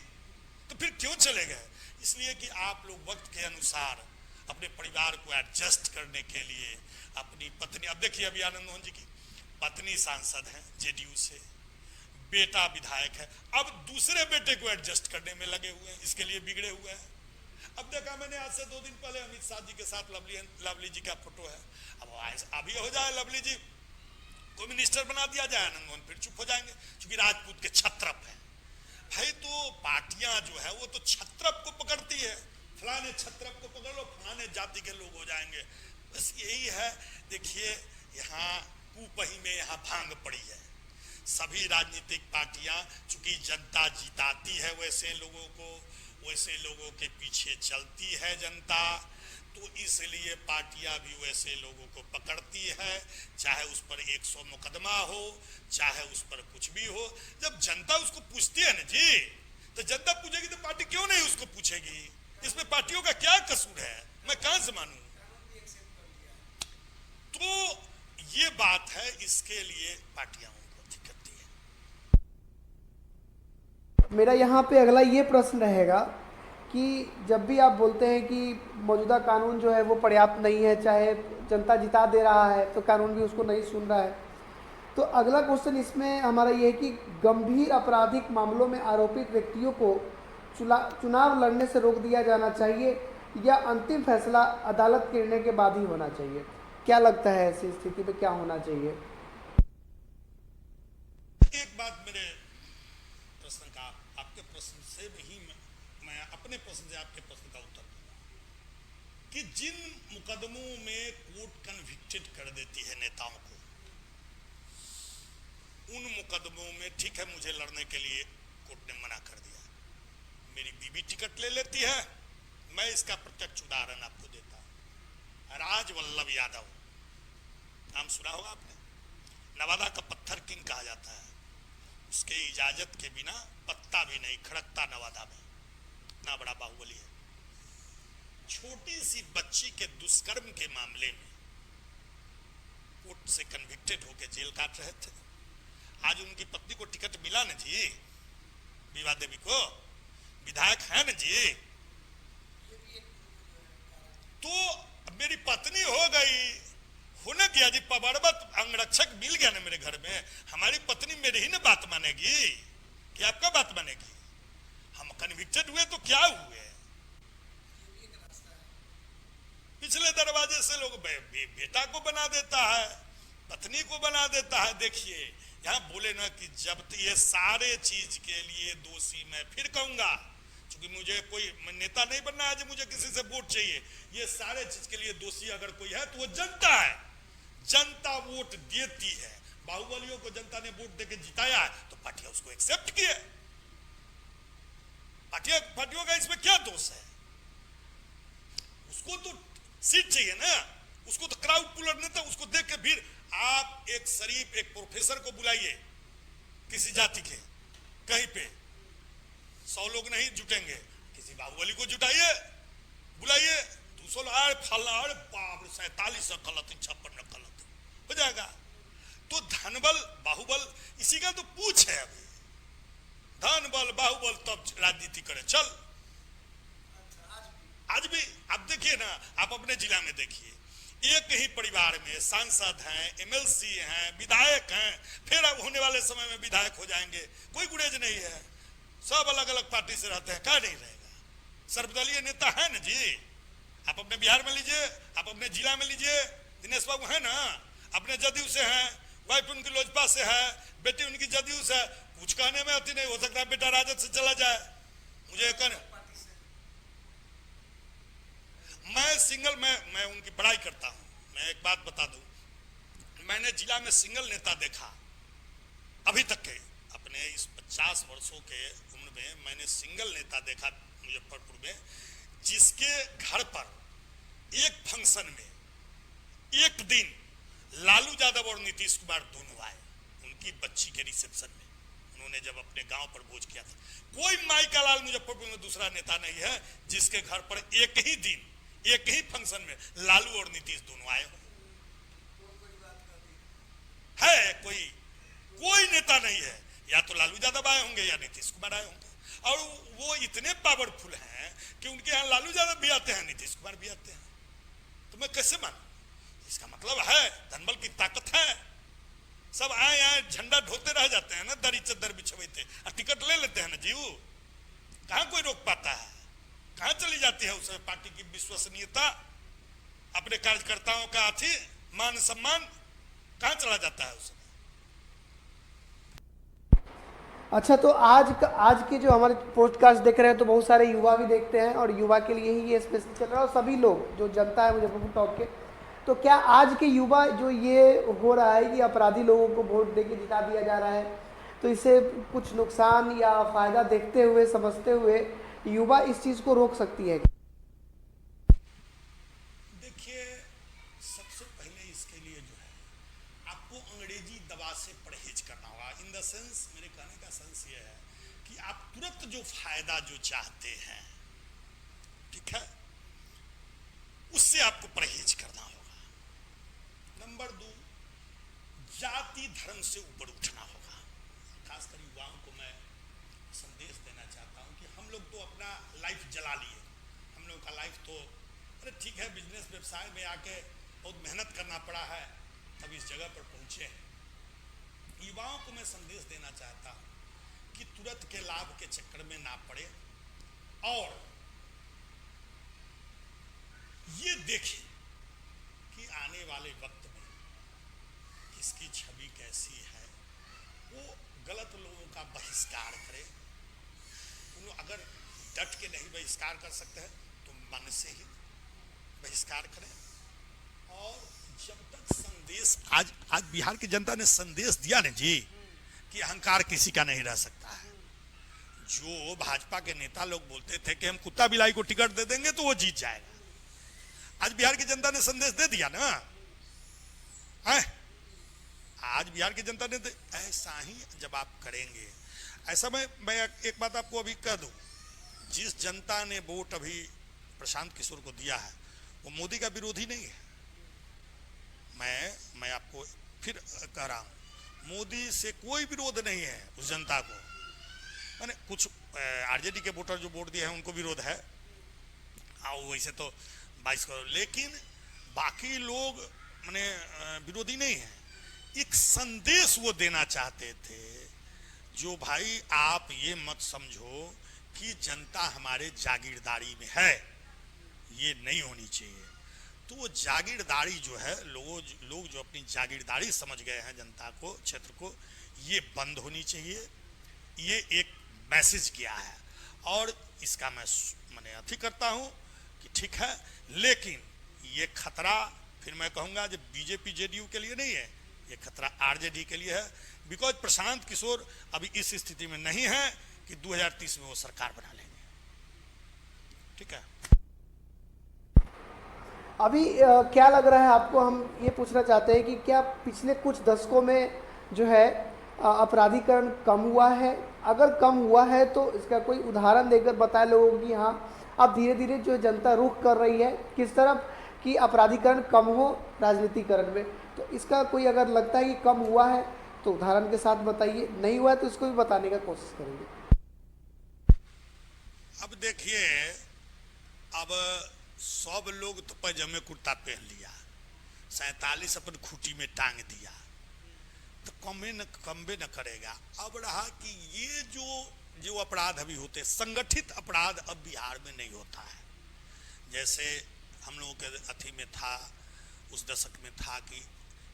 तो फिर क्यों चले गए? इसलिए कि आप लोग वक्त के अनुसार अपने परिवार को एडजस्ट करने के लिए अपनी पत्नी, अब देखिए अभी आनंद मोहन जी की पत्नी सांसद है जेडीयू से, बेटा विधायक है, अब दूसरे बेटे को एडजस्ट करने में लगे हुए हैं, इसके लिए बिगड़े हुए हैं। अब देखा मैंने आज से 2 दिन पहले अमित शाह जी के साथ लवली जी का फोटो है, अब अभी हो जाए लवली जी को मिनिस्टर बना दिया जाए, आनंद मोहन फिर चुप हो जाएंगे, क्योंकि राजपूत के छत्रप है भाई। तो पार्टियां जो है वो तो छत्रप को पकड़ती है, फलाने छत्रप को पकड़ लो, फलाने जाति के लोग हो जाएंगे, बस यही है। देखिए यहाँ कुपही में यहाँ भांग पड़ी है, सभी राजनीतिक पार्टियां, चूंकि जनता जिताती है वैसे लोगों के पीछे चलती है जनता, तो इसलिए पार्टियां भी वैसे लोगों को पकड़ती है, चाहे उस पर 100 मुकदमा हो, चाहे उस पर कुछ भी हो। जब जनता उसको पूछती है ना जी, तो जनता पूछेगी तो पार्टी क्यों नहीं उसको पूछेगी? इसमें पार्टियों का क्या कसूर है, मैं कहां से मानूं? तो ये बात है, इसके लिए पार्टियां उनको दिक्कत है। मेरा यहाँ पे अगला ये प्रश्न रहेगा कि जब भी आप बोलते हैं कि मौजूदा कानून जो है वो पर्याप्त नहीं है, चाहे जनता जिता दे रहा है तो कानून भी उसको नहीं सुन रहा है, तो अगला क्वेश्चन इसमें हमारा ये है कि गंभीर आपराधिक मामलों में आरोपित व्यक्तियों को चुनाव लड़ने से रोक दिया जाना चाहिए या अंतिम फैसला अदालत के निर्णय के बाद ही होना चाहिए? क्या लगता है ऐसी स्थिति में क्या होना चाहिए? एक बात मेरे प्रश्न का, आपके प्रश्न से ही मैं अपने प्रश्न से आपके प्रश्न का उत्तर दूंगा कि जिन मुकदमों में कोर्ट कन्विक्टेड कर देती है नेताओं को, उन मुकदमों में ठीक है मुझे लड़ने के लिए कोर्ट ने मना कर दिया, मेरी बीबी टिकट ले लेती है, मैं इसका प्रत्यक्ष उदाहरण आपको देता हूं। राजवल्लभ यादव, नाम सुना होगा आपने, नवादा का पत्थर किंग कहा जाता है, उसके इजाजत के बिना पत्ता भी नहीं खड़कता नवादा में, ना बड़ा बाहुबली है। छोटी सी बच्ची के दुष्कर्म के मामले में कोर्ट से कन्विक्टेड होकर जेल काट रहे थे, आज उनकी पत्नी को टिकट मिला ना जी, विवाह देवी को, विधायक है ना जी, तो मेरी पत्नी हो गई, होने दिया जी, पबरबत अंगरक्षक मिल गया ना मेरे घर में, हमारी पत्नी मेरी ही ना बात मानेगी कि आपका बात मानेगी? हम कन्विक्टेड हुए तो क्या हुए? पिछले दरवाजे से लोग बेटा को बना देता है, पत्नी को बना देता है। देखिए यहाँ बोले ना कि जब ये सारे चीज के लिए दोषी, मैं फिर कहूंगा क्योंकि मुझे कोई नेता नहीं बनना है, मुझे किसी से वोट चाहिए, ये सारे चीज के लिए दोषी अगर कोई है तो वो जनता है, जनता वोट देती है। बाहुबलियों को जनता ने वोट देके जिताया है तो पार्टियां उसको एक्सेप्ट किए, पार्टियों का इसमें क्या दोष है? उसको तो सीट चाहिए ना, उसको तो क्राउड पुलर नेता, उसको देख के फिर आप एक शरीफ एक प्रोफेसर को बुलाइए किसी जाति के, कहीं पे 100 लोग नहीं जुटेंगे, किसी बाहुबली को जुटाइए, बुलाइए, 200 फलाड़ बाप 47 गलत 56 गलत हो जाएगा। तो धनबल बाहुबल इसी का तो पूछ है, अभी धन बल बाहुबल तब राजनीति करे चल। आज भी आप देखिए ना, आप अपने जिला में देखिए, एक ही परिवार में सांसद हैं, एमएलसी हैं, विधायक हैं, फिर अब होने वाले समय में विधायक हो जाएंगे, कोई गुरेज नहीं है, सब अलग अलग पार्टी से रहते हैं। क्या नहीं रहेगा, सर्वदलीय नेता है ना जी। आप अपने बिहार में लीजिए, आप अपने जिला में लीजिए, दिनेश बाबू है ना, अपने जदयू से हैं, वाइफ उनकी लोजपा से है, बेटी उनकी जदयू से। कुछ कहने में अति नहीं हो सकता, बेटा राजद से चला जाए, मुझे कहना मैं सिंगल मैं उनकी बड़ाई करता हूं। मैं एक बात बता दूं, मैंने जिला में सिंगल नेता देखा अभी तक के अपने इस 50 वर्षों के उम्र में, मैंने सिंगल नेता देखा मुजफ्फरपुर में जिसके घर पर एक फंक्शन में एक दिन लालू यादव और नीतीश कुमार दोनों आए, उनकी बच्ची के रिसेप्शन में। उन्होंने जब अपने गांव पर भोज किया था, कोई माई का लाल मुजफ्फरपुर में दूसरा नेता नहीं है जिसके घर पर एक ही दिन एक ही फंक्शन में लालू और नीतीश दोनों आए हो। है कोई नेता नहीं है, या तो लालू यादव आए होंगे या नीतीश कुमार आए होंगे, और वो इतने पावरफुल हैं कि उनके यहाँ लालू यादव भी आते हैं, नीतीश कुमार भी आते हैं। तो मैं कैसे मानूं? इसका मतलब है धनबल की ताकत है, सब आए झंडा ढोते रह जाते हैं ना, दरी चद्दर बिछवाते, और टिकट ले लेते हैं ना जीव। कहां कोई रोक पाता है? कहां चली जाती है उसमें पार्टी की विश्वसनीयता, अपने कार्यकर्ताओं का अथी मान सम्मान कहां चला जाता है उसमें? अच्छा, तो आज के जो हमारे पॉडकास्ट देख रहे हैं तो बहुत सारे युवा भी देखते हैं, और युवा के लिए ही ये स्पेशल चल रहा है, और सभी लोग जो जनता है मुजफ्फरपुर टॉप के। तो क्या आज के युवा जो ये हो रहा है कि अपराधी लोगों को वोट देके जिता दिया जा रहा है, तो इससे कुछ नुकसान या फायदा देखते हुए समझते हुए युवा इस चीज को रोक सकती है? देखिए, सबसे पहले इसके लिए जो है आपको अंग्रेजी दवा से परहेज करना होगा। इन द सेंस, मेरे कहने का सेंस ये है कि आप तुरंत जो फायदा जो चाहते हैं, ठीक है, उससे आपको परहेज करना होगा। नंबर 2, जाति धर्म से ऊपर उठना होगा। खासकर युवाओं को मैं संदेश देना चाहता हूं कि हम लोग तो अपना लाइफ जला लिए, हम लोग का लाइफ तो अरे ठीक है, बिजनेस व्यवसाय में आके बहुत मेहनत करना पड़ा है, तब इस जगह पर पहुंचे हैं। युवाओं को मैं संदेश देना चाहता हूं कि तुरंत के लाभ के चक्कर में ना पड़े, और ये देखें कि आने वाले वक्त में किसकी छवि कैसी है, वो गलत लोगों का बहिष्कार करे। अगर डट के नहीं बहिष्कार कर सकते हैं तो मन से ही बहिष्कार करें। और जब तक संदेश, आज बिहार की जनता ने संदेश दिया ना जी कि अहंकार किसी का नहीं रह सकता है। जो भाजपा के नेता लोग बोलते थे कि हम कुत्ता बिलाई को टिकट दे देंगे तो वो जीत जाएगा, आज बिहार की जनता ने संदेश दे दिया ना है? आज बिहार की जनता ने ऐसा ही जब आप करेंगे, ऐसा मैं एक बात आपको अभी कह दूं, जिस जनता ने वोट अभी प्रशांत किशोर को दिया है वो मोदी का विरोधी नहीं है। मैं आपको फिर कह रहा हूं, मोदी से कोई विरोध नहीं है उस जनता को। मैंने कुछ आरजेडी के वोटर जो वोट दिए हैं उनको विरोध है, वैसे तो 22 करोड़, लेकिन बाकी लोग मैंने विरोधी नहीं है। एक संदेश वो देना चाहते थे, जो भाई आप ये मत समझो कि जनता हमारे जागीरदारी में है, ये नहीं होनी चाहिए। तो वो जागीरदारी जो है, लोग जो अपनी जागीरदारी समझ गए हैं जनता को, क्षेत्र को, ये बंद होनी चाहिए। ये एक मैसेज किया है, और इसका मैं अथी करता हूं कि ठीक है, लेकिन ये खतरा फिर मैं कहूंगा जो बीजेपी जेडीयू के लिए नहीं है, ये खतरा आरजेडी के लिए है। बिकॉज प्रशांत किशोर अभी इस स्थिति में नहीं है कि 2030 में वो सरकार बना लेंगे। ठीक है, अभी क्या लग रहा है आपको? हम ये पूछना चाहते हैं कि क्या पिछले कुछ दशकों में जो है अपराधीकरण कम हुआ है? अगर कम हुआ है तो इसका कोई उदाहरण देकर बताए लोगों को कि हाँ, अब धीरे धीरे जो जनता रुख कर रही है किस तरफ कि अपराधीकरण कम हो राजनीतिकरण में। तो इसका कोई अगर लगता है कि कम हुआ है तो उदाहरण के साथ बताइए, नहीं हुआ है तो इसको भी बताने का कोशिश करेंगे। अब देखिए, अब सब लोग तो पैजामे कुर्ता पहन लिया, 47 अपन खूटी में टांग दिया, तो कम्बे न करेगा। अब रहा कि ये जो अपराध अभी होते हैं, संगठित अपराध अब बिहार में नहीं होता है। जैसे हम लोगों के अथी में था, उस दशक में था कि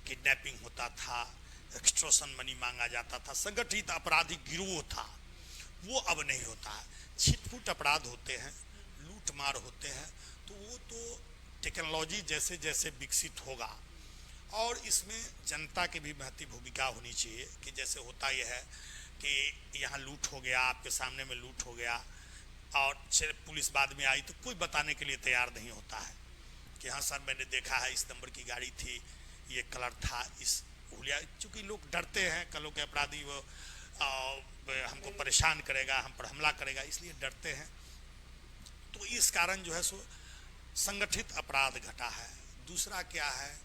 किडनैपिंग होता था, एक्सटॉर्शन मनी मांगा जाता था, संगठित आपराधिक गिरोह था, वो अब नहीं होता है। छिटपुट अपराध होते हैं, लूट मार होते हैं, तो वो तो टेक्नोलॉजी जैसे जैसे विकसित होगा और इसमें जनता की भी महती भूमिका होनी चाहिए। कि जैसे होता यह है कि यहाँ लूट हो गया, आपके सामने में लूट हो गया और पुलिस बाद में आई तो कोई बताने के लिए तैयार नहीं होता है कि हाँ सर मैंने देखा है, इस नंबर की गाड़ी थी, ये कलर था, इस हुलिया। चूँकि लोग डरते हैं कलों के अपराधी वो हमको परेशान करेगा, हम पर हमला करेगा, इसलिए डरते हैं। तो इस कारण जो है सो संगठित अपराध घटा है। दूसरा क्या है,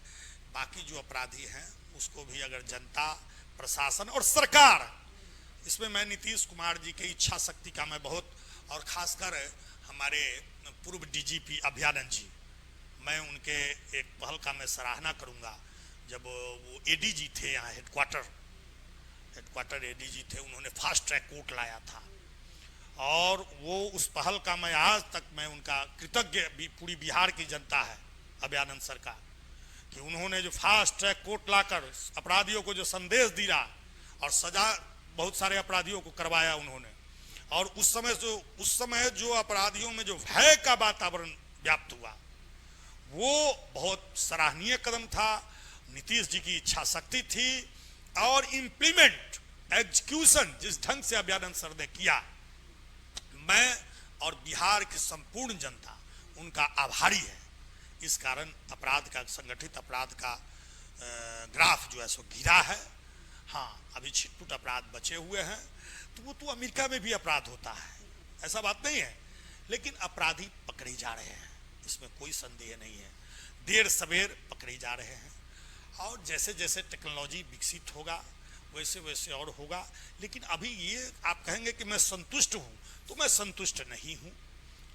बाकी जो अपराधी हैं उसको भी अगर जनता, प्रशासन और सरकार, इसमें मैं नीतीश कुमार जी की इच्छा शक्ति का मैं बहुत, और खासकर हमारे पूर्व डीजीपी अभयानंद जी, मैं उनके एक पहल का मैं सराहना करूंगा। जब वो एडीजी थे यहाँ हेडक्वार्टर एडीजी थे, उन्होंने फास्ट ट्रैक कोर्ट लाया था और वो उस पहल का मैं आज तक मैं उनका कृतज्ञ भी, पूरी बिहार की जनता है अभयानंद सरकार, कि उन्होंने जो फास्ट ट्रैक कोर्ट लाकर अपराधियों को जो संदेश दिया और सजा बहुत सारे अपराधियों को करवाया उन्होंने। और उस समय जो अपराधियों में जो भय का वातावरण व्याप्त हुआ, वो बहुत सराहनीय कदम था। नीतीश जी की इच्छा शक्ति थी और इम्प्लीमेंट एग्जीक्यूशन जिस ढंग से अभयानंद सर ने किया, मैं और बिहार की संपूर्ण जनता उनका आभारी है। इस कारण अपराध का, संगठित अपराध का ग्राफ जो है सो गिरा है। हाँ, अभी छिटपुट अपराध बचे हुए हैं, तो वो तो अमेरिका में भी अपराध होता है, ऐसा बात नहीं है, लेकिन अपराधी पकड़े जा रहे हैं, इसमें कोई संदेह नहीं है। देर सवेर पकड़े जा रहे हैं और जैसे जैसे टेक्नोलॉजी विकसित होगा वैसे वैसे और होगा। लेकिन अभी ये आप कहेंगे कि मैं संतुष्ट हूँ, तो मैं संतुष्ट नहीं हूँ।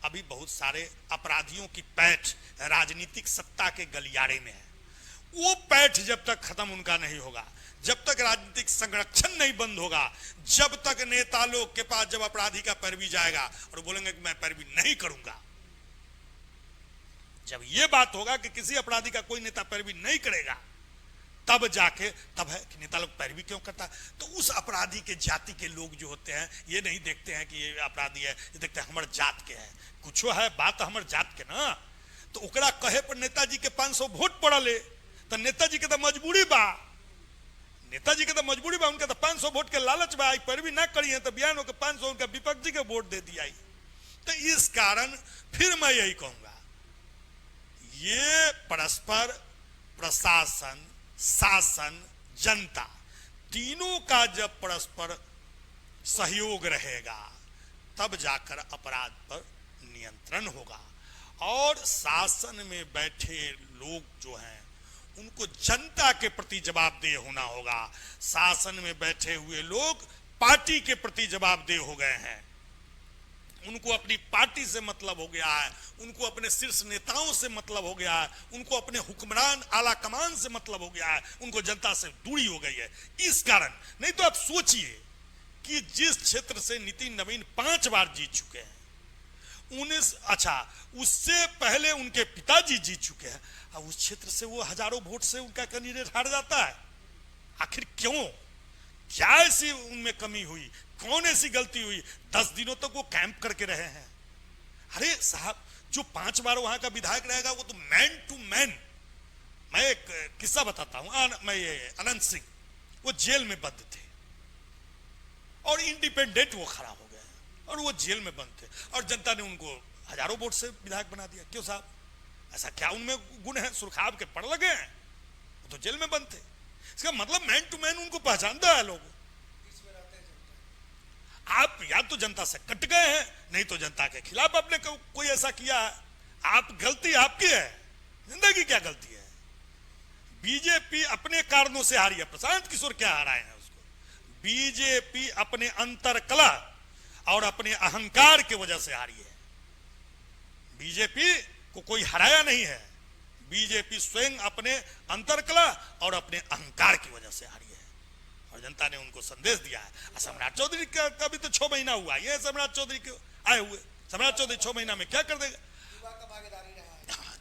अभी बहुत सारे अपराधियों की पैठ राजनीतिक सत्ता के गलियारे में है। वो पैठ जब तक खत्म उनका नहीं होगा, जब तक राजनीतिक संरक्षण नहीं बंद होगा, जब तक नेता लोग के पास जब अपराधी का पैरवी जाएगा और बोलेंगे कि मैं पैरवी नहीं करूंगा, जब ये बात होगा कि किसी अपराधी का कोई नेता पैरवी नहीं करेगा, तब जाके तब है कि नेता लोग पैरवी क्यों करता है। तो उस अपराधी के जाति के लोग जो होते हैं, ये नहीं देखते हैं कि ये अपराधी है, ये देखते हैं हमारे जात के है, कुछो है बात हमारे जात के ना। तो ओकरा कहे पर नेताजी के 500 वोट पड़ले, तो नेताजी के तो मजबूरी बा, नेताजी के तो मजबूरी बा, उनके तो 500 वोट के लालच बा, पैरवी ना करी है तो बयान होकर 500 उनका विपक्ष जी के वोट दे दिया। तो इस कारण फिर मैं यही कहूंगा, ये परस्पर प्रशासन, शासन, जनता तीनों का जब परस्पर सहयोग रहेगा, तब जाकर अपराध पर नियंत्रण होगा। और शासन में बैठे लोग जो हैं उनको जनता के प्रति जवाबदेह होना होगा। शासन में बैठे हुए लोग पार्टी के प्रति जवाबदेह हो गए हैं, उनको अपनी पार्टी से मतलब हो गया है, उनको अपने शीर्ष नेताओं से मतलब हो गया है, उनको अपने हुक्मरान आला कमान से मतलब हो गया है, उनको जनता से दूरी हो गई है। इस कारण नहीं तो आप सोचिए कि जिस क्षेत्र से नितिन नवीन 5 बार जीत चुके हैं, उससे पहले उनके पिताजी जीत चुके हैं, और उस क्षेत्र से वो हजारों वोट से उनका कैंडिडेट हार जाता है। आखिर क्यों? क्या ऐसी उनमें कमी हुई? कौन ऐसी गलती हुई? 10 दिनों तक वो कैंप करके रहे हैं। अरे साहब, जो 5 बार वहां का विधायक रहेगा वो तो मैन टू मैन। मैं एक किस्सा बताता हूं, मैं ये अनंत सिंह, वो जेल में बंद थे और इंडिपेंडेंट वो खड़ा हो गए और वो जेल में बंद थे और जनता ने उनको हजारों वोट से विधायक बना दिया। क्यों साहब, ऐसा क्या उनमें गुण है? सुरखाब के पड़ लगे हैं, वो तो जेल में बंद थे। इसका मतलब मैन टू मैन उनको पहचानता है लोग। आप या तो जनता से कट गए हैं, नहीं तो जनता के खिलाफ आपने कोई ऐसा किया है। आप गलती आपकी है, जिंदगी क्या गलती है? बीजेपी अपने कारणों से हारी है। प्रशांत किशोर क्या हराए हैं उसको? बीजेपी अपने अंतर कला और अपने अहंकार की वजह से हारी है। बीजेपी को कोई हराया नहीं है, बीजेपी स्वयं अपने अंतरकला और अपने अहंकार की वजह से हारी है। और जनता ने उनको संदेश दिया है। सम्राट चौधरी का भी तो 6 महीना हुआ, ये सम्राट चौधरी के आए हुए, सम्राट चौधरी 6 महीना में क्या कर देगा?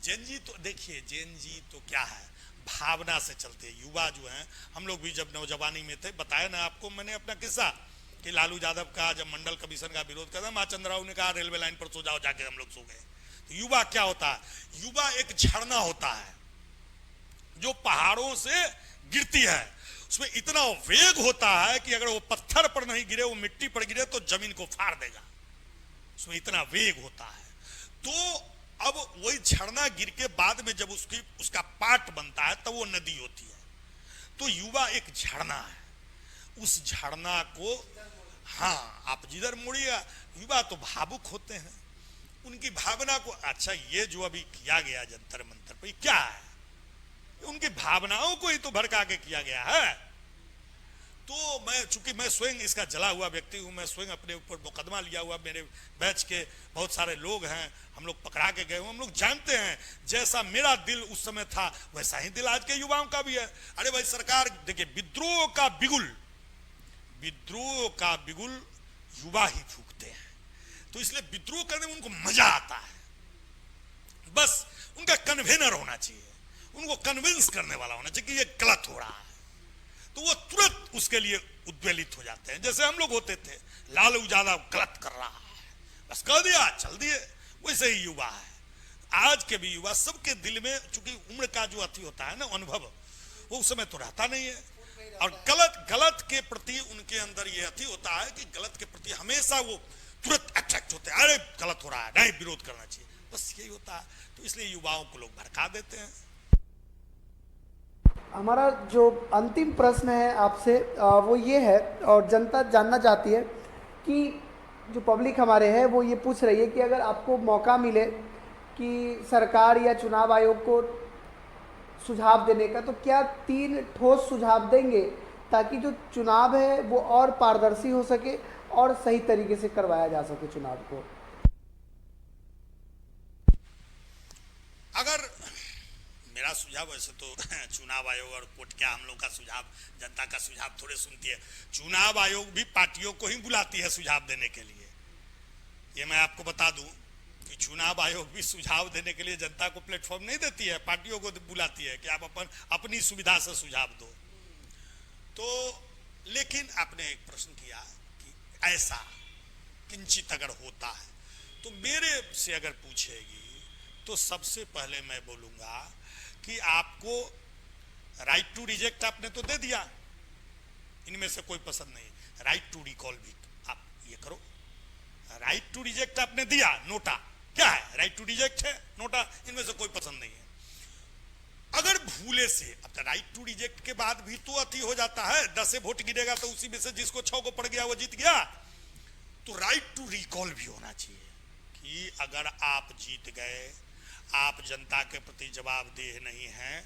जैन जी तो देखिए, जैन जी तो क्या है, भावना से चलते हैं। युवा जो हैं, हम लोग भी जब नौजवानी में थे, बताया ना आपको मैंने अपना किस्सा कि लालू यादव का जब मंडल कमीशन का विरोध करता, माँ चंद्राऊ ने कहा रेलवे लाइन पर सो जाओ, जाके हम लोग सो गए। तो युवा क्या होता है? युवा एक झरना होता है जो पहाड़ों से गिरती है, उसमें इतना वेग होता है कि अगर वो पत्थर पर नहीं गिरे, वो मिट्टी पर गिरे तो जमीन को फाड़ देगा, उसमें इतना वेग होता है। तो अब वही झरना गिर के बाद में जब उसका पार्ट बनता है तब वो नदी होती है। तो युवा एक झरना है, उस झरना को, हाँ आप जिधर मुड़िएगा, युवा तो भावुक होते हैं, उनकी भावना को, अच्छा ये जो अभी किया गया जंतर मंतर पर क्या है? उनकी भावनाओं को ही तो भड़का के किया गया है। तो चूंकि मैं स्वयं इसका जला हुआ व्यक्ति हूं, मैं स्वयं अपने ऊपर मुकदमा लिया हुआ, मेरे बैच के बहुत सारे लोग हैं, हम लोग पकड़ा के गए, हम लोग जानते हैं जैसा मेरा दिल उस समय था वैसा ही दिल आज के युवाओं का भी है। अरे भाई सरकार देखिए, विद्रोह का बिगुल युवा ही फूकते हैं, तो इसलिए विद्रोह करने में उनको मजा आता है। बस उनका कन्वेनर होना चाहिए, उनको कन्विंस करने वाला होना चाहिए कि ये गलत हो रहा है, तो वो तुरंत उसके लिए उद्वेलित हो जाते हैं। जैसे हम लोग होते थे, लालू यादव गलत कर रहा है, बस कह दिया चल दिए, वैसे ही युवा है। आज के भी युवा, सबके दिल में चूंकि उम्र का जो अति होता है ना, अनुभव, वो उस समय तो रहता नहीं है, और गलत के प्रति उनके अंदर ये अति होता है कि गलत के प्रति हमेशा वो तुरंत अट्रैक्ट होते हैं, अरे गलत हो रहा है, नहीं विरोध करना चाहिए, बस यही होता है। तो इसलिए युवाओं को लोग भड़का देते हैं। हमारा जो अंतिम प्रश्न है आपसे वो ये है, और जनता जानना चाहती है कि जो पब्लिक हमारे है वो ये पूछ रही है कि अगर आपको मौका मिले कि सरकार या चुनाव आयोग को सुझाव देने का, तो क्या 3 ठोस सुझाव देंगे ताकि जो चुनाव है वो और पारदर्शी हो सके और सही तरीके से करवाया जा सके चुनाव को? अगर मेरा सुझाव, वैसे तो चुनाव आयोग और कोर्ट क्या हम लोग का सुझाव, जनता का सुझाव थोड़े सुनती है। चुनाव आयोग भी पार्टियों को ही बुलाती है सुझाव देने के लिए। ये मैं आपको बता दूं कि चुनाव आयोग भी सुझाव देने के लिए जनता को प्लेटफॉर्म नहीं देती है, पार्टियों को बुलाती है कि आप अपनी सुविधा से सुझाव दो। तो लेकिन आपने एक प्रश्न किया कि ऐसा किंचित अगर होता है, तो मेरे से अगर पूछेगी तो सबसे पहले मैं बोलूंगा कि आपको राइट टू रिजेक्ट आपने तो दे दिया, इनमें से कोई पसंद नहीं, राइट टू रिकॉल भी आप ये करो। राइट टू रिजेक्ट आपने दिया, नोटा क्या है, राइट टू रिजेक्ट है, नोटा, इनमें से कोई पसंद नहीं है। अगर भूले से, अब तो राइट टू रिजेक्ट के बाद भी तो अति हो जाता है, 10 से वोट गिरेगा तो उसी में से जिसको 6 को पड़ गया वो जीत गया। तो राइट टू रिकॉल भी होना चाहिए कि अगर आप जीत गए, आप जनता के प्रति जवाबदेह नहीं हैं,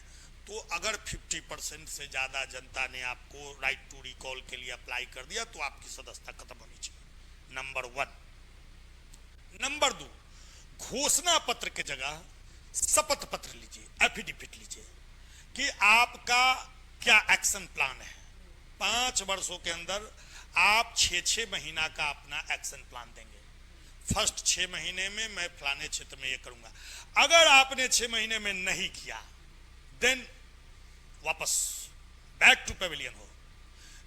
तो अगर 50% से ज्यादा जनता ने आपको राइट टू रिकॉल के लिए अप्लाई कर दिया तो आपकी सदस्यता खत्म होनी चाहिए, नंबर 1। नंबर 2, घोषणा पत्र के जगह शपथ पत्र लीजिए, एफिडेविट लीजिए कि आपका क्या एक्शन प्लान है। 5 वर्षों के अंदर आप 6-6 महीना का अपना एक्शन प्लान देंगे। फर्स्ट 6 महीने में मैं फलाने क्षेत्र में ये करूंगा। अगर आपने 6 महीने में नहीं किया, देन वापस बैक टू पेविलियन हो,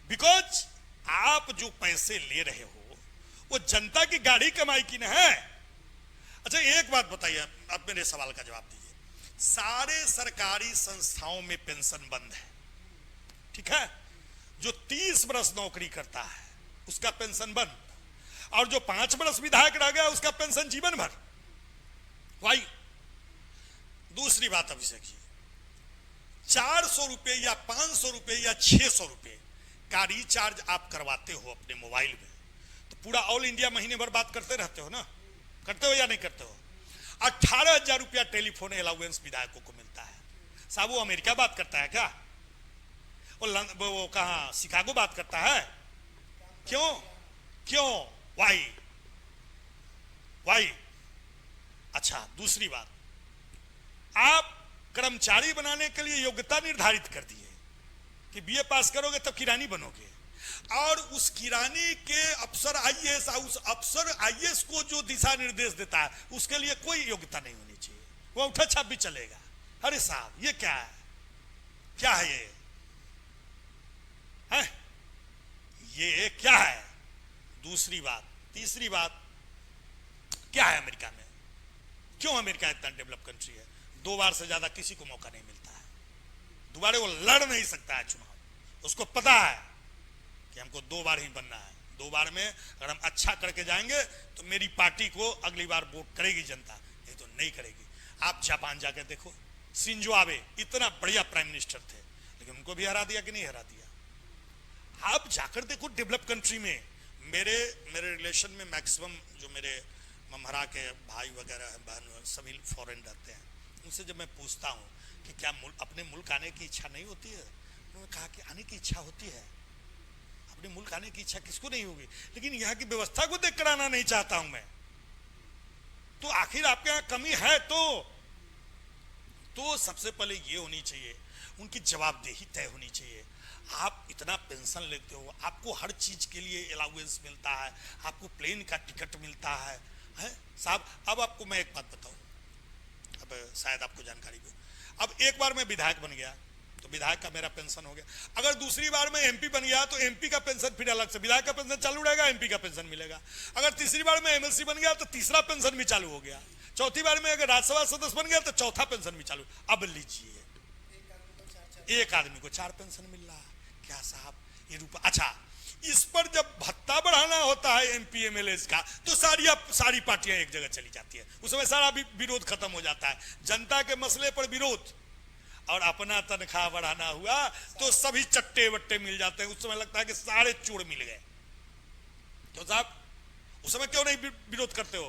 बिकॉज आप जो पैसे ले रहे हो वो जनता की गाड़ी कमाई की न है। अच्छा एक बात बताइए, अब मेरे सवाल का जवाब दीजिए। सारे सरकारी संस्थाओं में पेंशन बंद है, ठीक है? जो 30 वर्ष नौकरी करता है उसका पेंशन बंद, और जो 5 वर्ष विधायक रह गया उसका पेंशन जीवन भर। वाई? दूसरी बात अभिषेक जी, 400 रुपए या 500 रुपए या 600 रुपए का रिचार्ज आप करवाते हो अपने मोबाइल में, तो पूरा ऑल इंडिया महीने भर बात करते रहते हो ना, करते हो या नहीं करते हो? 18,000 रुपया टेलीफोन अलाउंस विधायकों को मिलता है। साहब वो अमेरिका बात करता है क्या? वो कहां शिकागो बात करता है? क्यों? वाई? वाई। अच्छा, दूसरी बात, आप कर्मचारी बनाने के लिए योग्यता निर्धारित कर दी है कि बीए पास करोगे तब किरानी बनोगे, और उस किरानी के अफसर आईएएस, उस अफसर आईएएस को जो दिशा निर्देश देता है उसके लिए कोई योग्यता नहीं होनी चाहिए, वो उठा छाप भी चलेगा। अरे साहब, ये क्या है? क्या है ये? है? ये क्या है? दूसरी बात, तीसरी बात, क्या है अमेरिका में? क्यों अमेरिका इतना डेवलप कंट्री है? 2 बार से ज्यादा किसी को मौका नहीं मिलता है, दोबारा वो लड़ नहीं सकता है चुनाव। उसको पता है कि हमको 2 बार ही बनना है, 2 बार में अगर हम अच्छा करके जाएंगे तो मेरी पार्टी को अगली बार वोट करेगी जनता, नहीं तो नहीं करेगी। आप जापान जाकर देखो, शिंजो आबे इतना बढ़िया प्राइम मिनिस्टर थे, लेकिन उनको भी हरा दिया कि नहीं हरा दिया। आप जाकर देखो डेवलप कंट्री में, मेरे रिलेशन में मैक्सिमम जो मेरे ममहरा के भाई वगैरह हैं, बहन, सभी फॉरेन रहते हैं, उनसे जब मैं पूछता हूँ कि क्या अपने मुल्क आने की इच्छा नहीं होती है, उन्होंने कहा कि आने की इच्छा होती है। अपने मुल्क आने की इच्छा किसको नहीं होगी, लेकिन यहाँ की व्यवस्था को देख कर आना नहीं चाहता हूं मैं। तो आखिर आपके यहाँ कमी है तो सबसे पहले ये होनी चाहिए, उनकी जवाबदेही तय होनी चाहिए। आप इतना पेंशन लेते हो, आपको हर चीज के लिए अलाउंस मिलता है, आपको प्लेन का टिकट मिलता है साहब। अब आपको मैं एक बात बताऊं, अब शायद आपको जानकारी भी हो, अब एक बार मैं विधायक बन गया तो विधायक का मेरा पेंशन हो गया, अगर दूसरी बार मैं एमपी बन गया तो एमपी का पेंशन फिर अलग से, विधायक का पेंशन चालू रहेगा, एमपी का पेंशन मिलेगा। अगर तीसरी बार मैं एमएलसी बन गया तो तीसरा पेंशन भी चालू हो गया, चौथी बार में अगर राज्यसभा सदस्य बन गया तो चौथा पेंशन भी चालू। अब लीजिए, एक आदमी को 4 पेंशन मिल रहा है। क्या साहब ये रूपा? अच्छा, इस पर जब भत्ता बढ़ाना होता है एमपी एमएलए का तो सारी पार्टियां एक जगह चली जाती है, उस समय सारा विरोध खत्म हो जाता है। जनता के मसले पर विरोध, और अपना तनख्वाह बढ़ाना हुआ तो सभी चट्टे वट्टे मिल जाते हैं। उस समय लगता है कि सारे चोर मिल गए। तो साहब उस समय क्यों नहीं विरोध करते हो?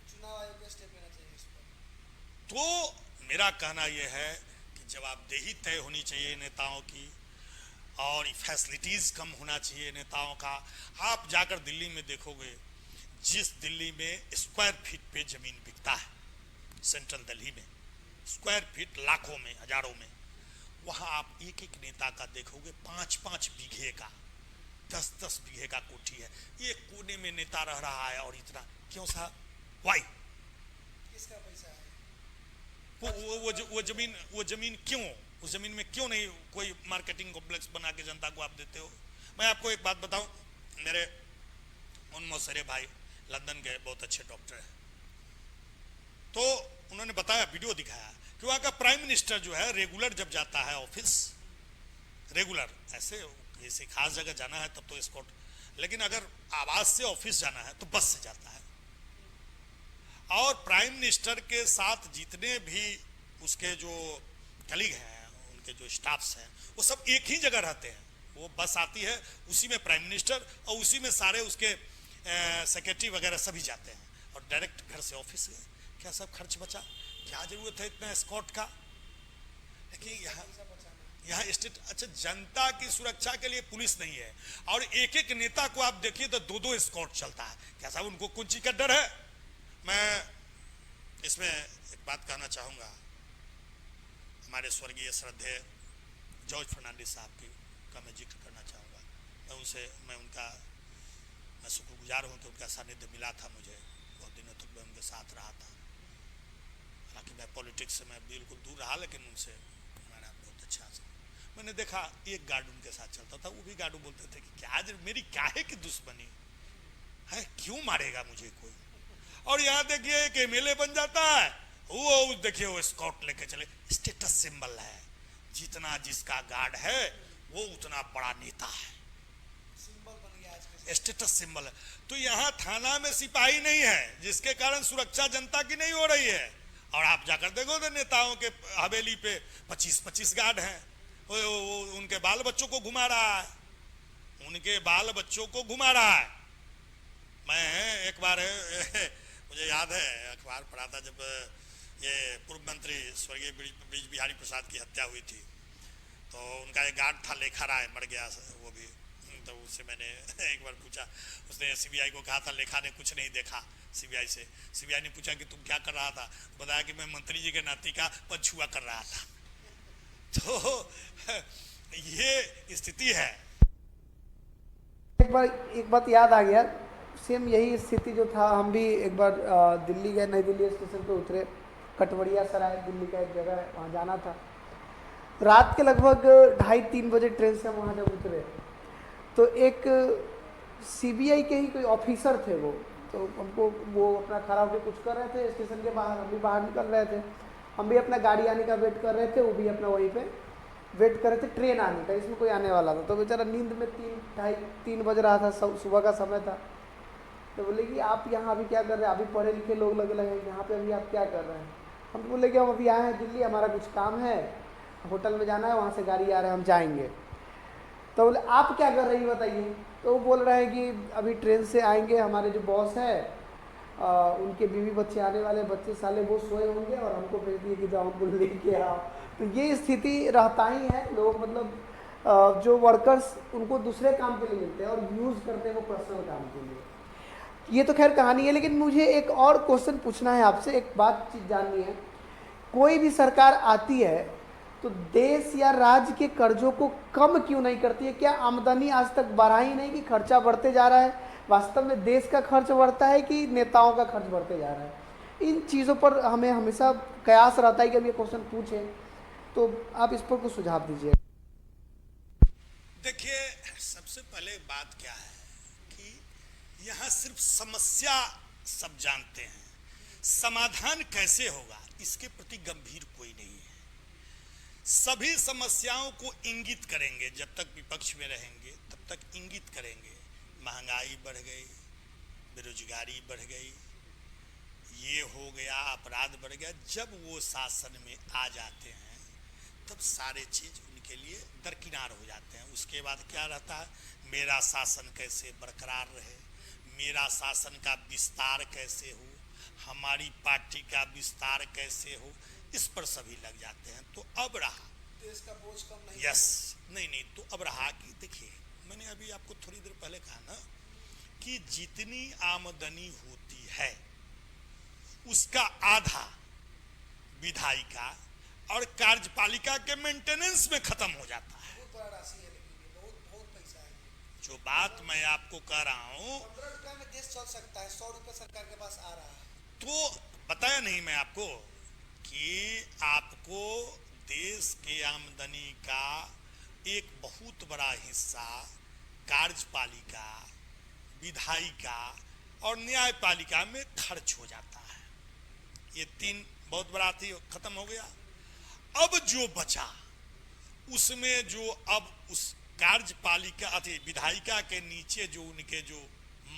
चुनाव आयोग को स्टेप लेना चाहिए इस पर। तो मेरा कहना यह है कि जवाबदेही तय होनी चाहिए नेताओं की, और फैसिलिटीज कम होना चाहिए नेताओं का। आप जाकर दिल्ली में देखोगे, जिस दिल्ली में स्क्वायर फीट पे जमीन बिकता है, सेंट्रल दिल्ली में स्क्वायर फीट लाखों में, हजारों में, वहां आप एक एक नेता का देखोगे 5-5 बीघे का, 10-10 बीघे का कोठी है, एक कोने में नेता रह रहा है। और इतना क्यों साहब? वाई? किसका पैसा है? वो जमीन क्यों? उस जमीन में क्यों नहीं कोई मार्केटिंग कॉम्प्लेक्स बना के जनता को आप देते हो? मैं आपको एक बात बताऊं, मेरे उन मोसरे भाई लंदन के बहुत अच्छे डॉक्टर हैं, तो उन्होंने बताया, वीडियो दिखाया कि वहां का प्राइम मिनिस्टर जो है रेगुलर जब जाता है ऑफिस, रेगुलर ऐसे किसी खास जगह जाना है तब तो एस्कॉर्ट, लेकिन अगर आवास से ऑफिस जाना है तो बस से जाता है। और प्राइम मिनिस्टर के साथ जितने भी उसके जो कलीग हैं, उनके जो स्टाफ्स हैं, वो सब एक ही जगह रहते हैं। वो बस आती है, उसी में प्राइम मिनिस्टर और उसी में सारे उसके सेक्रेटरी वगैरह सभी जाते हैं, और डायरेक्ट घर से ऑफिस गए। क्या सब खर्च बचा? क्या जरूरत है इतना एस्कॉर्ट का? देखिए यहाँ स्टेट, अच्छा, जनता की सुरक्षा के लिए पुलिस नहीं है, और एक एक नेता को आप देखिए तो 2-2 एस्कॉर्ट चलता है। क्या साहब उनको कुछ चीज का डर है? मैं इसमें एक बात कहना चाहूंगा, हमारे स्वर्गीय श्रद्धेय जॉर्ज फर्नांडिस साहब की का मैं जिक्र करना चाहूँगा। मैं उनका शुक्रगुजार हूँ कि उनका सानिध्य मिला था मुझे, बहुत दिनों तक मैं उनके साथ रहा था। हालांकि मैं पॉलिटिक्स से मैं बिल्कुल दूर रहा, लेकिन उनसे हमारा बहुत अच्छा था। मैंने देखा एक गार्ड उनके साथ चलता था, वो भी गार्ड बोलते थे कि क्या मेरी काहे की दुश्मनी है, क्यों मारेगा मुझे कोई? और यहाँ देखिए एक एमएलए बन जाता है, वो देखिए वो स्कॉट लेके चले। स्टेटस सिंबल है, जितना जिसका गार्ड है वो उतना बड़ा नेता है, सिंबल बन गया आज, स्टेटस सिंबल है। तो यहाँ थाना में सिपाही नहीं है, जिसके कारण सुरक्षा जनता की नहीं हो रही है। और आप जाकर देखो तो नेताओं के हवेली पे 25-25 गार्ड हैं, वो उनके बाल बच्चों को घुमा रहा है, उनके बाल बच्चों को घुमा रहा है। मैं एक बार मुझे याद है अखबार पढ़ा था, जब ये पूर्व मंत्री स्वर्गीय ब्रिज बिहारी प्रसाद की हत्या हुई थी, तो उनका एक गार्ड था लेखा राय, मर गया वो भी तो उससे मैंने एक बार पूछा, उसने सीबीआई को कहा था लेखा ने कुछ नहीं देखा सीबीआई से। सीबीआई ने पूछा कि तुम क्या कर रहा था, बताया कि मैं मंत्री जी के नाती का पछुआ कर रहा था। तो ये स्थिति है। एक बार एक बात याद आ गया, सेम यही स्थिति जो था, हम भी एक बार दिल्ली गए, नई दिल्ली स्टेशन पे उतरे, कटवड़िया सराय दिल्ली का एक जगह है, वहाँ जाना था। रात के लगभग 2:30-3 बजे ट्रेन से हम वहाँ जब उतरे तो एक सीबीआई के ही कोई ऑफिसर थे वो, तो हमको वो अपना खड़ा होकर कुछ कर रहे थे स्टेशन के बाहर, हम भी बाहर निकल रहे थे, हम भी अपना गाड़ी आने का वेट कर रहे थे, वो भी अपना वहीं पे वेट कर रहे थे ट्रेन आने का, इसमें कोई आने वाला था। तो बेचारा नींद में 3 बज रहा था, सुबह का समय था। तो बोले कि आप यहाँ अभी क्या कर रहे हैं, अभी पढ़े लिखे लोग लगे हैं यहाँ पे, अभी आप क्या कर रहे हैं। हम तो बोले कि हम अभी आए हैं दिल्ली, हमारा कुछ काम है, होटल में जाना है, वहाँ से गाड़ी आ रहा है, हम जाएंगे। तो बोले आप क्या कर रही बताइए। तो वो बोल रहे हैं कि अभी ट्रेन से आएंगे, हमारे जो बॉस है उनके बीवी बच्चे आने वाले, बच्चे साले वो सोए होंगे और हमको भेज दिए कि जाओ उनको लेके आओ। तो ये स्थिति रहता ही है, लोग मतलब जो वर्कर्स उनको दूसरे काम के लिए मिलते हैं और यूज़ करते हैं वो पर्सनल काम के लिए। ये तो खैर कहानी है, लेकिन मुझे एक और क्वेश्चन पूछना है आपसे, एक बात जाननी है। कोई भी सरकार आती है तो देश या राज्य के कर्जों को कम क्यों नहीं करती है? क्या आमदनी आज तक बढ़ा ही नहीं कि खर्चा बढ़ते जा रहा है? वास्तव में देश का खर्च बढ़ता है कि नेताओं का खर्च बढ़ते जा रहा है? इन चीज़ों पर हमें हमेशा कयास रहता है कि अब ये क्वेश्चन पूछें, तो आप इस पर कुछ सुझाव दीजिए। देखिए, सबसे पहले बात क्या है कि यहाँ सिर्फ समस्या सब जानते हैं, समाधान कैसे होगा इसके प्रति गंभीर कोई नहीं है। सभी समस्याओं को इंगित करेंगे, जब तक विपक्ष में रहेंगे तब तक इंगित करेंगे। महंगाई बढ़ गई, बेरोजगारी बढ़ गई, ये हो गया, अपराध बढ़ गया। जब वो शासन में आ जाते हैं तब सारे चीज उनके लिए दरकिनार हो जाते हैं। उसके बाद क्या रहता है, मेरा शासन कैसे बरकरार रहे, मेरा शासन का विस्तार कैसे हो, हमारी पार्टी का विस्तार कैसे हो, इस पर सभी लग जाते हैं। तो अब रहा देश का बोझ कम नहीं। यस, नहीं, तो अब रहा कि देखिए, मैंने अभी आपको थोड़ी देर पहले कहा ना कि जितनी आमदनी होती है उसका आधा विधायिका और कार्यपालिका के मेंटेनेंस में खत्म हो जाता है। बहुत बड़ा राशि है, लेकिन ये बहुत पैसा है। जो बात मैं आपको कह रहा हूँ, 15 रुपए में देश चल सकता है, 100 रुपए सरकार के पास आ रहा है। तो बताया नहीं मैं आपको कि आपको देश के आमदनी का एक बहुत बड़ा हिस्सा कार्यपालिका, विधायिका और न्यायपालिका में खर्च हो जाता है। ये तीन बहुत बड़ा थी, खत्म हो गया। अब जो बचा उसमें जो अब उस कार्यपालिका अति विधायिका के नीचे जो उनके जो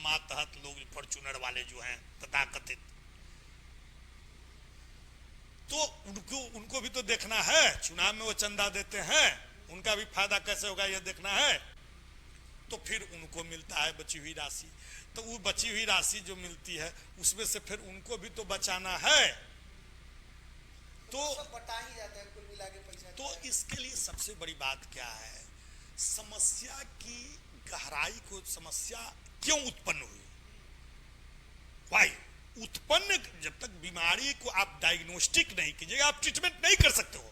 मातहत लोग, फॉर्चूनर वाले जो हैं तथाकथित, तो उनको भी तो देखना है। चुनाव में वो चंदा देते हैं, उनका भी फायदा कैसे होगा ये देखना है। तो फिर उनको मिलता है बची हुई राशि, तो वो बची हुई राशि जो मिलती है उसमें से फिर उनको भी तो बचाना है। तो बटा ही जाता है कुल मिला के पैसा। तो इसके लिए सबसे बड़ी बात क्या है, समस्या की गहराई को, समस्या क्यों उत्पन्न हुई, वाई उत्पन्न, जब तक बीमारी को आप डायग्नोस्टिक नहीं कीजिएगा आप ट्रीटमेंट नहीं कर सकते हो।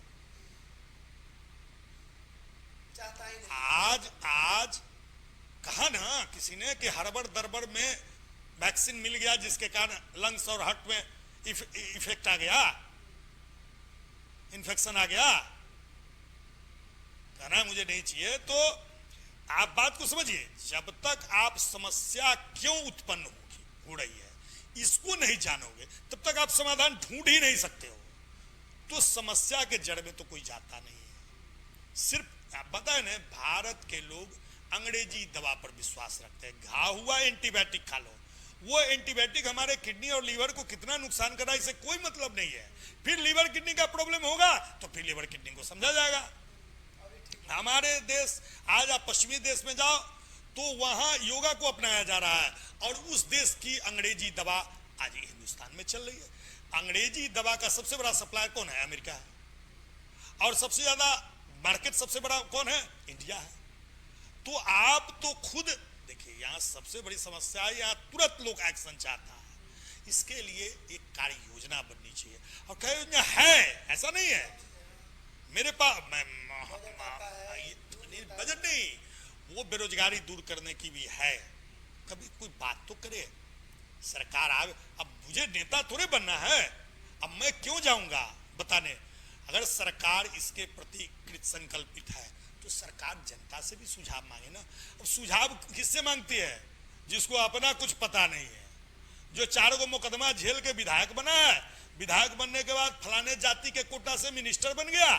चाहता ही नहीं। आज कहा ना किसी ने कि हड़बड़ दरबड़ में वैक्सीन मिल गया जिसके कारण लंग्स और हार्ट में इफेक्ट आ गया, इन्फेक्शन आ गया। कहना मुझे नहीं चाहिए। तो आप बात को समझिए, जब तक आप समस्या क्यों उत्पन्न हो रही है इसको नहीं जानोगे तब तक आप समाधान ढूंढ ही नहीं सकते हो। तो समस्या के जड़ में तो कोई जाता नहीं है। सिर्फ आप बताए ना, भारत के लोग अंग्रेजी दवा पर विश्वास रखते हैं। घाव हुआ एंटीबायोटिक खा लो, वो एंटीबायोटिक हमारे किडनी और लीवर को कितना नुकसान कर रहा है इससे कोई मतलब नहीं है। फिर लीवर किडनी का प्रॉब्लम होगा तो फिर लीवर किडनी को समझा जाएगा। हमारे देश, आज आप पश्चिमी देश में जाओ तो वहां योगा को अपनाया जा रहा है और उस देश की अंग्रेजी दवा आज हिंदुस्तान में चल रही है। अंग्रेजी दवा का सबसे बड़ा सप्लायर कौन है? अमेरिका है। और सबसे ज्यादा मार्केट सबसे बड़ा कौन है? इंडिया है। तो आप तो खुद देखिए, यहाँ सबसे बड़ी समस्या है, यहाँ तुरंत लोग एक्शन चाहता है। इसके लिए एक कार्य योजना बननी चाहिए, और कार्य योजना है, ऐसा नहीं है मेरे पास बजट नहीं, वो बेरोजगारी दूर करने की भी है। कभी कोई बात तो करे, सरकार आवे। अब मुझे नेता थोड़े बनना है, अब मैं क्यों जाऊंगा बताने। अगर सरकार इसके प्रति कृत संकल्पित है तो सरकार जनता से भी सुझाव मांगे ना। अब सुझाव किससे मांगती है? जिसको अपना कुछ पता नहीं है, जो 4 गो मुकदमा झेल के विधायक बना है, विधायक बनने के बाद फलाने जाति के कोटा से मिनिस्टर बन गया,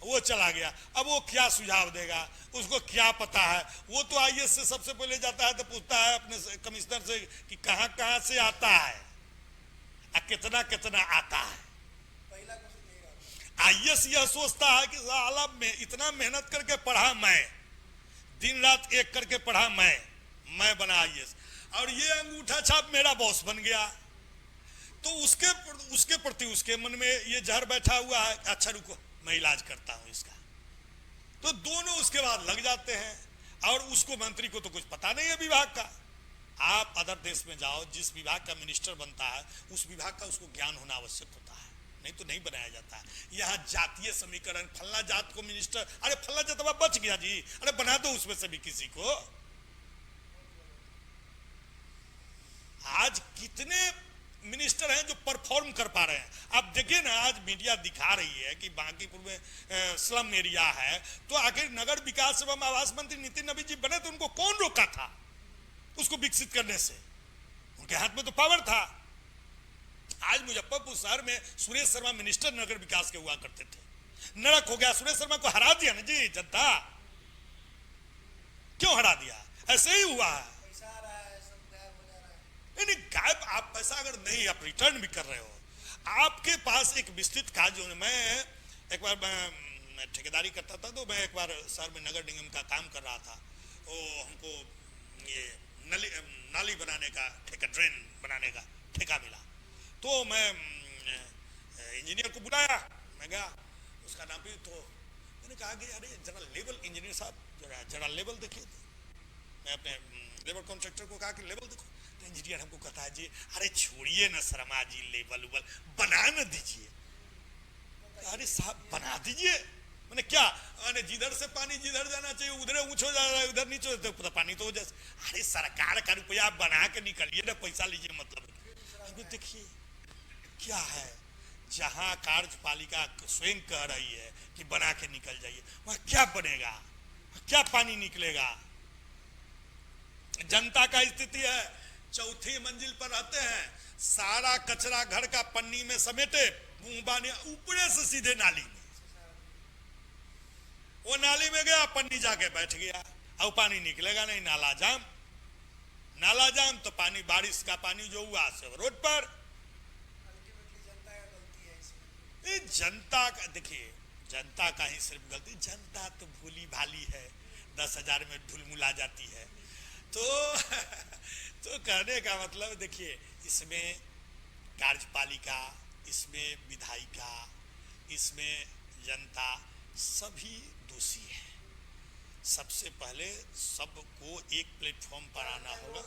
वो चला गया। अब वो क्या सुझाव देगा, उसको क्या पता है? वो तो आईएएस से सबसे पहले जाता है तो पूछता है अपने कमिश्नर से कि कहां कहां से आता है और कितना कितना आता है। आईएएस यह सोचता है कि साला में इतना मेहनत करके पढ़ा, मैं दिन रात एक करके पढ़ा, मैं बना आईएएस, और ये अंगूठा छाप मेरा बॉस बन गया। तो उसके प्रति उसके मन में ये जहर बैठा हुआ है, अच्छा रुको मैं इलाज करता हूं इसका। तो दोनों उसके बाद लग जाते हैं, और उसको मंत्री को तो कुछ पता नहीं है विभाग का। आप अदर देश में जाओ, जिस विभाग का मिनिस्टर बनता है उस विभाग का उसको ज्ञान होना आवश्यक होता है, नहीं तो नहीं बनाया जाता है। यहाँ जातीय समीकरण, फल्ला जात को मिनिस्टर, अरे फल्ला जात बच गया जी, अरे बना दो उसमें से भी किसी को। आज कितने मिनिस्टर हैं जो परफॉर्म कर पा रहे हैं। आप देखिए ना, आज मीडिया दिखा रही है कि बांकीपुर में स्लम एरिया है, तो आखिर नगर विकास एवं आवास मंत्री नितिन नबी जी बने तो उनको कौन रोका था उसको विकसित करने से? उनके हाथ में तो पावर था। आज मुजफ्फरपुर शहर में सुरेश शर्मा मिनिस्टर नगर विकास के हुआ करते थे, नरक हो गया। सुरेश शर्मा को हरा दिया ना जी जनता। क्यों हरा दिया? ऐसे ही हुआ है। नहीं, गायब आप पैसा अगर नहीं, आप रिटर्न भी कर रहे हो, आपके पास एक विस्तृत कार्य जो, मैं एक बार मैं ठेकेदारी करता था, तो मैं एक बार शहर में नगर निगम का काम कर रहा था। वो हमको ये नाली बनाने का ठेका, ड्रेन बनाने का ठेका मिला। तो मैं इंजीनियर को बुलाया, मैं गया, उसका नाम भी, तो मैंने कहा कि अरे जरा लेवल, इंजीनियर साहब जरा लेवल देखिए। मैं अपने लेबर कॉन्ट्रैक्टर को कहा कि लेवल देखो। तो इंजीनियर हमको कहता है जी अरे छोड़िए ना शर्मा जी, लेवल उबल बना न दीजिए। अरे साहब बना दीजिए, मैंने क्या, मैंने जिधर से पानी जिधर जाना चाहिए उधर ऊंच हो जा रहा है, उधर नीचे हो तो पानी तो हो जाए। अरे सरकार का रुपया बना के निकलिए ना, पैसा लीजिए मतलब। देखिए क्या है, जहां कार्यपालिका स्वयं कह रही है कि बना के निकल जाइए, वहां क्या बनेगा, क्या पानी निकलेगा? जनता का स्थिति है, चौथी मंजिल पर रहते हैं, सारा कचरा घर का पन्नी में समेटे, मुंह बाने ऊपरे से सीधे नाली में। वो नाली में गया, पन्नी जाके बैठ गया, और पानी निकलेगा नहीं, नाला जाम। नाला जाम तो पानी, बारिश का पानी जो हुआ सब रोड पर। जनता का देखिए, जनता का ही सिर्फ गलती, जनता तो भोली भाली है, 10,000 में ढुलमुला जाती है। तो कहने का मतलब देखिए, इसमें कार्यपालिका, इसमें विधायिका, इसमें जनता, सभी दोषी है। सबसे पहले सबको एक प्लेटफॉर्म पर आना होगा।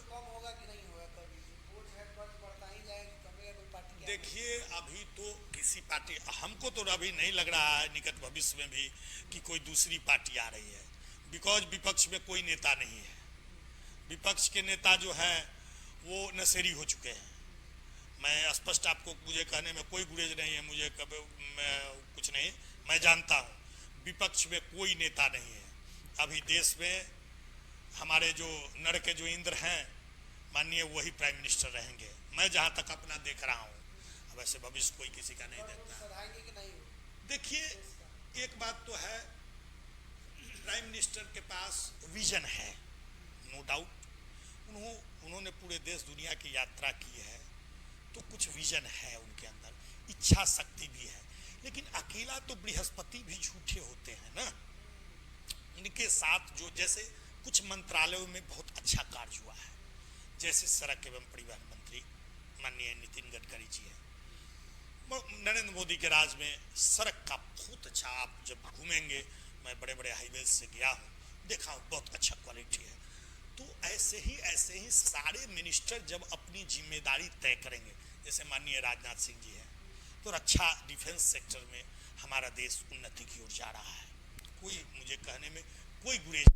देखिए अभी तो किसी पार्टी, हमको तो अभी नहीं लग रहा है निकट भविष्य में भी कि कोई दूसरी पार्टी आ रही है, बिकॉज विपक्ष में कोई नेता नहीं है। विपक्ष के नेता जो हैं वो नशेरी हो चुके हैं। मैं स्पष्ट आपको, मुझे कहने में कोई गुरेज नहीं है, मुझे कभी कुछ नहीं, मैं जानता हूँ विपक्ष में कोई नेता नहीं है। अभी देश में हमारे जो नर के जो इंद्र हैं माननीय, वही प्राइम मिनिस्टर रहेंगे, मैं जहाँ तक अपना देख रहा हूँ। अब ऐसे भविष्य कोई किसी का नहीं देखता। देखिए एक बात तो है, प्राइम मिनिस्टर के पास विजन है, नो डाउट। उन्होंने पूरे देश दुनिया की यात्रा की है, तो कुछ विजन है उनके अंदर, इच्छा शक्ति भी है। लेकिन अकेला तो बृहस्पति भी झूठे होते हैं ना। इनके साथ जो, जैसे कुछ मंत्रालयों में बहुत अच्छा कार्य हुआ है, जैसे सड़क एवं परिवहन मंत्री माननीय नितिन गडकरी जी हैं, नरेंद्र मोदी के राज में सड़क का बहुत अच्छा, आप जब घूमेंगे, मैं बड़े बड़े हाईवे से गया हूँ, देखा हूँ, बहुत अच्छा क्वालिटी है। तो ऐसे ही सारे मिनिस्टर जब अपनी जिम्मेदारी तय करेंगे, जैसे माननीय राजनाथ सिंह जी हैं, तो रक्षा डिफेंस सेक्टर में हमारा देश उन्नति की ओर जा रहा है। कोई मुझे कहने में कोई गुरेज।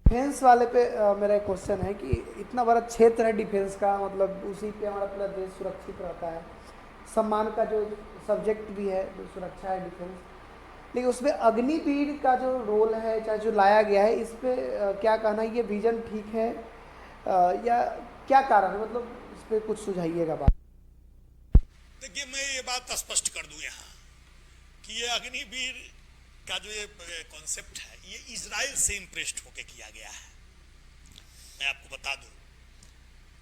डिफेंस वाले पे मेरा एक क्वेश्चन है कि इतना बड़ा क्षेत्र है डिफेंस का, मतलब उसी पे हमारा पूरा देश सुरक्षित रहता है, सम्मान का जो सब्जेक्ट भी है जो सुरक्षा है डिफेंस, लेकिन उसमें अग्निवीर का जो रोल है चाहे जो लाया गया है, इस पे क्या कहना है, ये विजन ठीक है या क्या कारण है, मतलब इस पे कुछ सुझाइएगा बात। देखिए, मैं ये बात स्पष्ट कर दूं यहाँ कि ये अग्निवीर का जो ये कॉन्सेप्ट है, ये इजराइल से इम्प्रेस्ड होके किया गया है। मैं आपको बता दूं,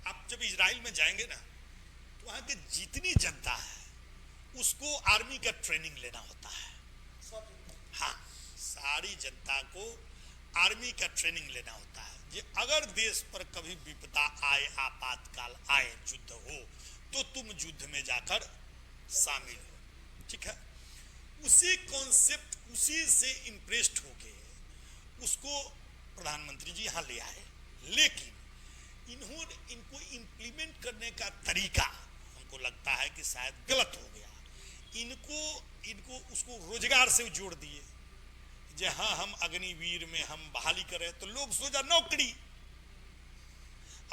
आप जब इजराइल में जाएंगे ना, तो वहां की जितनी जनता है उसको आर्मी का ट्रेनिंग लेना होता है। हाँ, सारी जनता को आर्मी का ट्रेनिंग लेना होता है। ये अगर देश पर कभी विपदा आए, आपातकाल आए, युद्ध हो, तो तुम युद्ध में जाकर शामिल हो। ठीक है, उसी कॉन्सेप्ट, उसी से इम्प्रेस्ड होके उसको प्रधानमंत्री जी यहाँ ले आए, लेकिन इनको इम्प्लीमेंट करने का तरीका हमको लगता है कि शायद गलत हो गया। इनको उसको रोजगार से जोड़ दिए, जहां हम अग्निवीर में हम बहाली करें तो लोग सोचा नौकरी,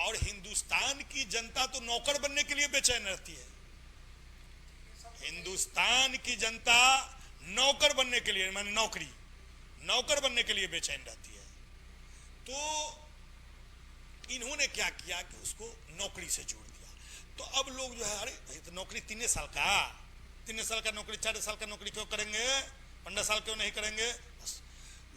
और हिंदुस्तान की जनता तो नौकर बनने के लिए बेचैन रहती है। हिंदुस्तान की जनता नौकर बनने के लिए, माने नौकर बनने के लिए बेचैन रहती है। तो इन्होंने क्या किया कि उसको नौकरी से जोड़ दिया। तो अब लोग जो है, अरे तो नौकरी 3 साल का नौकरी, 4 साल का नौकरी क्यों करेंगे, 15 साल क्यों नहीं करेंगे। बस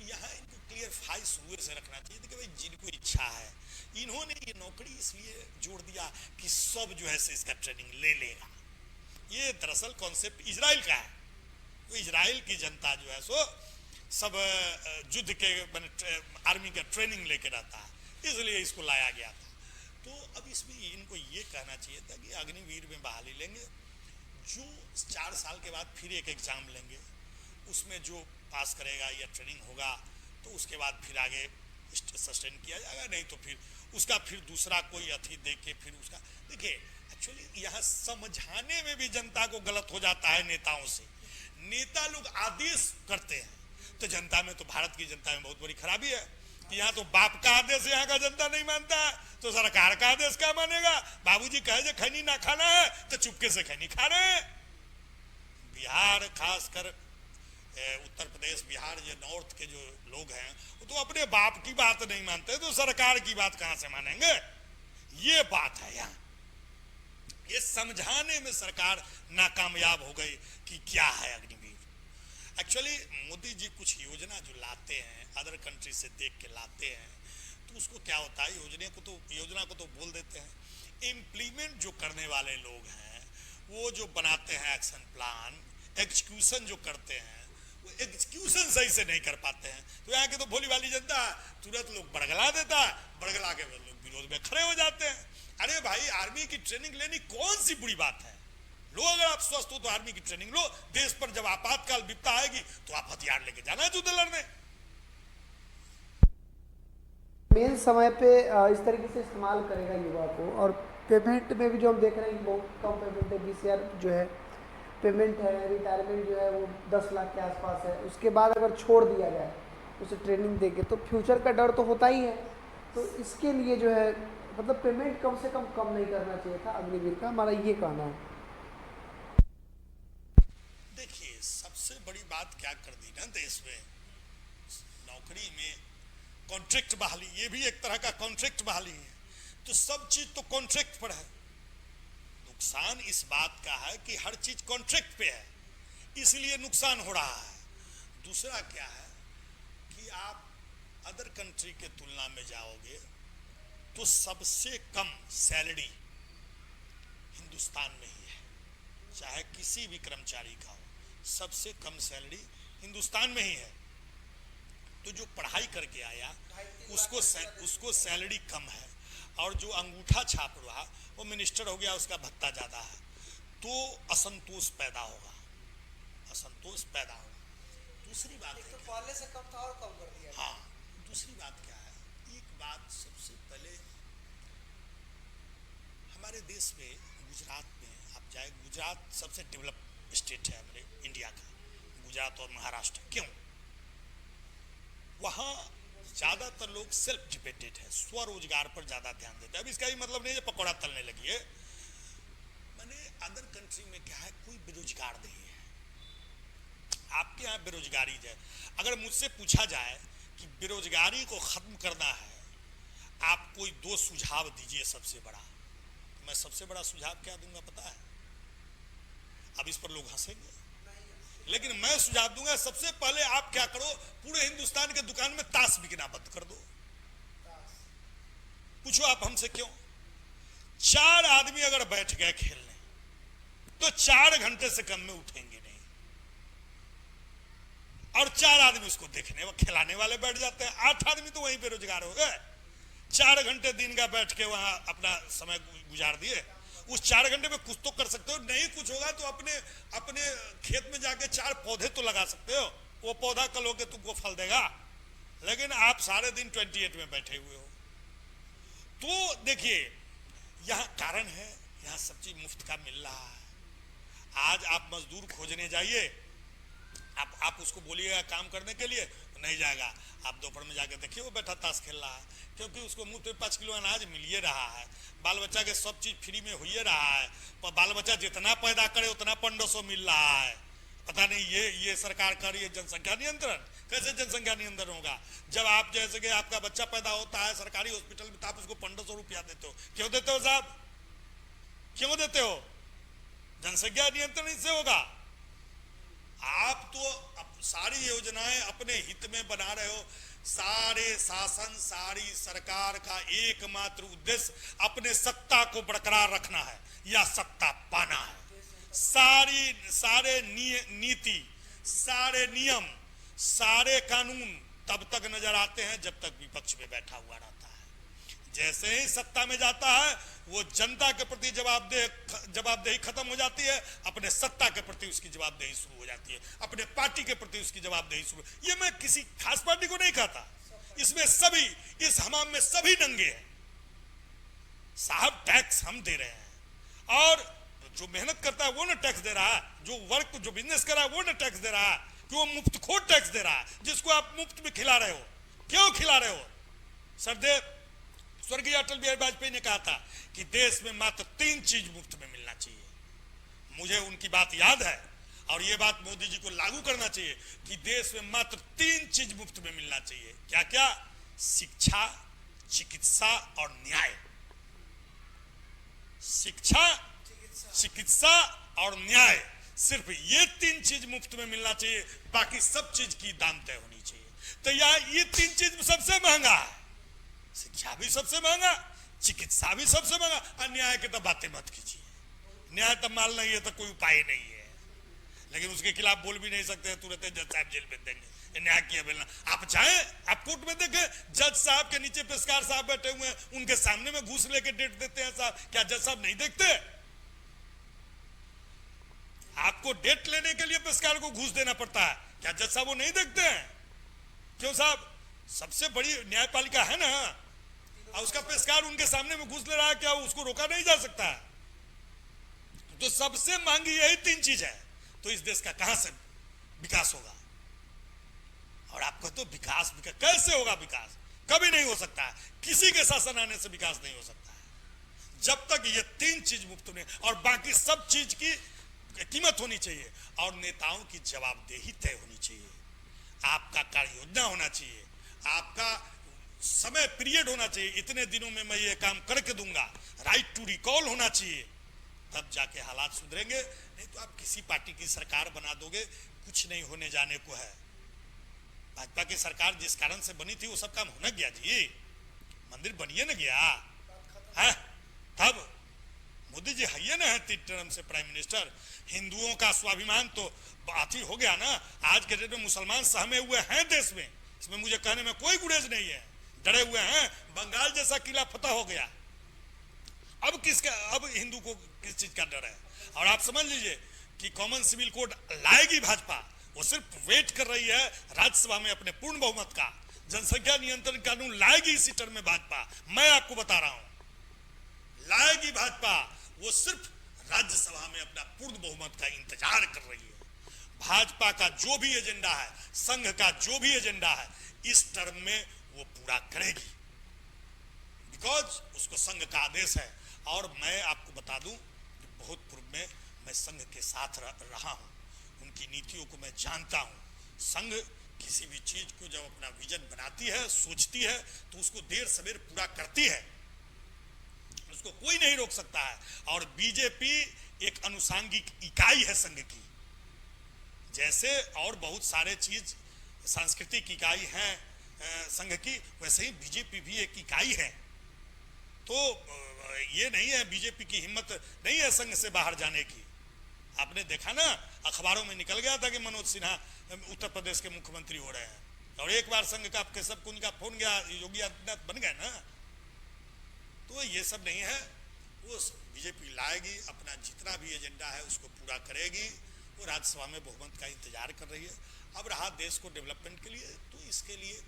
यहाँ इनको क्लियर फाइल शुरू से रखना चाहिए कि भाई जिनको इच्छा है, इन्होंने ये नौकरी इसलिए जोड़ दिया कि सब जो है से इसका ट्रेनिंग ले लेगा। ये दरअसल कॉन्सेप्ट इजराइल का है। तो इजराइल की जनता जो है सो सब युद्ध के आर्मी का ट्रेनिंग लेके रहता है, इसलिए इसको लाया गया था। तो अब इसमें इनको ये कहना चाहिए था कि अग्निवीर में बहाली लेंगे, जो 4 साल के बाद फिर एक एग्जाम लेंगे, उसमें जो पास करेगा या ट्रेनिंग होगा तो उसके बाद फिर आगे सस्टेन किया जाएगा, नहीं तो फिर उसका फिर दूसरा कोई अथी दे के फिर उसका। देखिए, एक्चुअली यहाँ समझाने में भी जनता को गलत हो जाता है नेताओं से। नेता लोग आदेश करते हैं, तो जनता में, तो भारत की जनता में बहुत बड़ी खराबी है कि यहाँ तो बाप का आदेश यहाँ का जनता नहीं मानता है, तो सरकार का आदेश क्या मानेगा। बाबूजी कहे जो खैनी ना खाना है तो चुपके से खैनी खा रहे हैं। बिहार, खासकर उत्तर प्रदेश, बिहार, ये नॉर्थ के जो लोग हैं, वो तो अपने बाप की बात नहीं मानते, तो सरकार की बात कहां से मानेंगे। ये बात है यहाँ, ये समझाने में सरकार नाकामयाब हो गई कि क्या है अग्निवीर। एक्चुअली मोदी जी कुछ योजना जो लाते हैं, अदर कंट्री से देख के लाते हैं, तो उसको क्या होता है, योजना को तो बोल देते हैं, इम्प्लीमेंट जो करने वाले लोग हैं, वो जो बनाते हैं एक्शन प्लान, एग्जीक्यूशन जो करते हैं, वो एग्जीक्यूशन सही से नहीं कर पाते हैं। तो यहाँ की तो भोली वाली जनता तुरंत लोग बड़गला देता है, बड़गला के लोग विरोध में खड़े हो जाते हैं। अरे भाई, आर्मी की ट्रेनिंग लेनी कौन सी बुरी बात है। लो, अगर आप स्वस्थ हो तो आर्मी की ट्रेनिंग लो। देश पर जब आपातकाल विपदा आएगी तो आप हथियार लेके जाना युद्ध लड़ने। मेन समय पे इस तरीके से इस्तेमाल करेगा युवा को, और पेमेंट में भी जो हम देख रहे हैं बहुत कम पेमेंट है, 20,000 जो है पेमेंट है। रिटायरमेंट जो है वो 10 लाख के आसपास है। उसके बाद अगर छोड़ दिया जाए उसे ट्रेनिंग देके, तो फ्यूचर का डर तो होता ही है। तो इसके लिए जो है, मतलब पेमेंट कम से कम नहीं करना चाहिए था अग्निवीर का, हमारा ये कहना है। देखिए, सबसे बड़ी बात क्या कर दी ना देश में, नौकरी में कॉन्ट्रैक्ट बहाली, ये भी एक तरह का कॉन्ट्रैक्ट बहाली है। तो सब चीज तो कॉन्ट्रैक्ट पर है। नुकसान इस बात का है कि हर चीज कॉन्ट्रैक्ट पे है, इसलिए नुकसान हो रहा है। दूसरा क्या है कि आप अदर कंट्री के तुलना में जाओगे तो सबसे कम सैलरी हिंदुस्तान में ही है, चाहे किसी भी कर्मचारी का हो, सबसे कम सैलरी हिंदुस्तान में ही है। तो जो पढ़ाई करके आया उसको सैलरी कम है, और जो अंगूठा छाप रहा वो मिनिस्टर हो गया, उसका भत्ता ज्यादा है। तो असंतोष पैदा होगा। दूसरी बात तो पहले से कम था और कम कर दिया। हाँ, दूसरी बात क्या है, एक बात बात सबसे पहले हमारे देश में गुजरात में आप जाए, गुजरात सबसे डेवलप स्टेट है हमारे इंडिया का, गुजरात और महाराष्ट्र। क्यों? वहाँ ज़्यादातर लोग सेल्फ डिपेंडेंट है, स्वरोजगार पर ज़्यादा ध्यान देते हैं। अब इसका भी मतलब नहीं है पकौड़ा तलने लगी है, मैंने अदर कंट्री में क्या है, कोई बेरोजगार नहीं है। आपके यहाँ बेरोजगारी है। अगर मुझसे पूछा जाए कि बेरोजगारी को खत्म करना है, आप कोई दो सुझाव दीजिए सबसे बड़ा, तो मैं सबसे बड़ा सुझाव क्या दूंगा पता है? अब इस पर लोग हंसेंगे, लेकिन मैं सुझाव दूंगा सबसे पहले आप क्या करो, पूरे हिंदुस्तान के दुकान में ताश बिकना बंद कर दो। पूछो आप हमसे क्यों? 4 आदमी अगर बैठ गए खेलने तो 4 घंटे से कम में उठेंगे नहीं, और 4 आदमी उसको देखने व खिलाने वाले बैठ जाते हैं। 8 आदमी तो वहीं बेरोजगार हो गए। 4 घंटे दिन का बैठ के वहां अपना समय गुजार दिए। उस 4 घंटे में कुछ तो कर सकते हो, नहीं कुछ होगा तो अपने खेत में जाके 4 पौधे तो लगा सकते हो, वो पौधा कल होके तुमको फल देगा। लेकिन आप सारे दिन 28 में बैठे हुए हो। तो देखिए यहाँ कारण है, यहाँ सब चीज मुफ्त का मिल रहा है। आज आप मजदूर खोजने जाइए, आप उसको बोलिएगा काम करने के लिए, नहीं जाएगा। आप दोपहर में जाके देखिए वो बैठा ताश खेल रहा है, क्योंकि उसको मुंह पे 5 किलो अनाज मिल ही रहा है, बाल बच्चा के सब चीज फ्री में हो ही रहा है, पर बाल बच्चा जितना पैदा करे उतना 1500 मिल रहा है। पता नहीं ये सरकार कर रही है जनसंख्या नियंत्रण। कैसे जनसंख्या नियंत्रण होगा जब आप जैसे कि आपका बच्चा पैदा होता है सरकारी हॉस्पिटल में, तो आप उसको 1500 रुपया देते हो। क्यों देते हो साहब, क्यों देते हो? जनसंख्या नियंत्रण इससे होगा। आप तो सारी योजनाएं अपने हित में बना रहे हो। सारे शासन, सारी सरकार का एकमात्र उद्देश्य अपने सत्ता को बरकरार रखना है या सत्ता पाना है। सारे नीति, सारे नियम, सारे कानून तब तक नजर आते हैं जब तक विपक्ष में बैठा हुआ रहता है। जैसे ही सत्ता में जाता है वो जनता के प्रति जवाबदेही खत्म हो जाती है, अपने सत्ता के प्रति उसकी जवाबदेही शुरू हो जाती है, अपने पार्टी के प्रति उसकी जवाबदेही शुरू। ये मैं किसी खास पार्टी को नहीं कहता, इसमें सभी, इस हमाम में सभी नंगे हैं। साहब टैक्स हम दे रहे हैं, और जो मेहनत करता है वो ना टैक्स दे रहा है, जो बिजनेस कर रहा है वो ना टैक्स दे रहा है, कि वो मुफ्तखोर टैक्स दे रहा है, जिसको आप मुफ्त में खिला रहे हो। क्यों खिला रहे हो? सरदेव स्वर्गीय अटल बिहारी वाजपेयी ने कहा था कि देश में मात्र 3 चीज मुफ्त में मिलना चाहिए। मुझे उनकी बात याद है, और ये बात मोदी जी को लागू करना चाहिए कि देश में मात्र 3 चीज मुफ्त में मिलना चाहिए। क्या क्या? शिक्षा, चिकित्सा और न्याय। शिक्षा, चिकित्सा और न्याय, सिर्फ ये 3 चीज मुफ्त में मिलना चाहिए, बाकी सब चीज की दाम तय होनी चाहिए। तो ये 3 चीज सबसे महंगा है। शिक्षा भी सबसे महंगा, चिकित्सा भी सबसे महंगा, और न्याय की तो बातें मत कीजिए। न्याय तो मान नहीं है तो कोई उपाय नहीं है, लेकिन उसके खिलाफ बोल भी नहीं सकते, तुरंत जज साहब जेल में देंगे। न्याय किया मिलना, आप चाहे आप कोर्ट में देखें, जज साहब के नीचे पेशकार साहब बैठे हुए हैं, उनके सामने में घूस लेके डेट देते हैं साहब। क्या जज साहब नहीं देखते? आपको डेट लेने के लिए पेशकार को घूस देना पड़ता है, क्या जज साहब वो नहीं देखते हैं? क्यों साहब? सबसे बड़ी न्यायपालिका है ना, और उसका पेशकार उनके सामने में घूस ले रहा है, क्या उसको रोका नहीं जा सकता? तो सबसे महंगी यही 3 चीज है। तो इस देश का कहां से विकास होगा? और आपको तो विकास कैसे होगा? विकास कभी नहीं हो सकता है, किसी के शासन आने से विकास नहीं हो सकता है जब तक ये 3 चीज मुफ्त नहीं, और बाकी सब चीज की कीमत होनी चाहिए, और नेताओं की जवाबदेही तय होनी चाहिए। आपका कार्य योजना होना चाहिए, आपका समय पीरियड होना चाहिए, इतने दिनों में मैं ये काम करके दूंगा, राइट टू रिकॉल होना चाहिए, तब जाके हालात सुधरेंगे। नहीं तो आप किसी पार्टी की सरकार बना दोगे, कुछ नहीं होने जाने को है। भाजपा की सरकार जिस कारण से बनी थी वो सब काम होना गया जी, मंदिर बनिए ना गया है। तब मोदी जी है ना 3 टर्म से प्राइम मिनिस्टर। हिंदुओं का स्वाभिमान तो बात ही हो गया ना। आज के डेट में मुसलमान सहमे हुए हैं देश में, इसमें मुझे कहने में कोई गुरेज नहीं है, डरे हुए हैं। बंगाल जैसा किला फतह हो गया, अब हिंदू को किस चीज का डर है? और आप समझ लीजिए कि कॉमन सिविल कोड लाएगी भाजपा, वो सिर्फ वेट कर रही है राज्यसभा में अपने पूर्ण बहुमत का, जनसंख्या नियंत्रण कानून लाएगी इसी टर्म में भाजपा, मैं आपको बता रहा हूं लाएगी भाजपा। वो सिर्फ राज्यसभा में अपना पूर्ण बहुमत का इंतजार कर रही है। भाजपा का जो भी एजेंडा है, संघ का जो भी एजेंडा है, इस टर्म में वो पूरा करेगी, बिकॉज उसको संघ का आदेश है। और मैं आपको बता दूं कि बहुत पूर्व में मैं संघ के साथ रहा हूं, उनकी नीतियों को मैं जानता हूं। संघ किसी भी चीज को जब अपना विजन बनाती है, सोचती है, तो उसको देर सवेर पूरा करती है, उसको कोई नहीं रोक सकता है। और बीजेपी एक अनुसांगिक इकाई है संघ की, जैसे और बहुत सारे चीज सांस्कृतिक इकाई है संघ की, वैसे ही बीजेपी भी एक इकाई है। तो ये नहीं है, बीजेपी की हिम्मत नहीं है संघ से बाहर जाने की। आपने देखा ना, अखबारों में निकल गया था कि मनोज सिन्हा उत्तर प्रदेश के मुख्यमंत्री हो रहे हैं, और एक बार संघ का केशव कुंज का फोन गया, योगी आदित्यनाथ बन गए ना। तो ये सब नहीं है, वो बीजेपी लाएगी, अपना जितना भी एजेंडा है उसको पूरा करेगी। वो राज्यसभा में बहुमत का इंतजार कर रही है। अब रहा देश को डेवलपमेंट के लिए, तो इसके लिए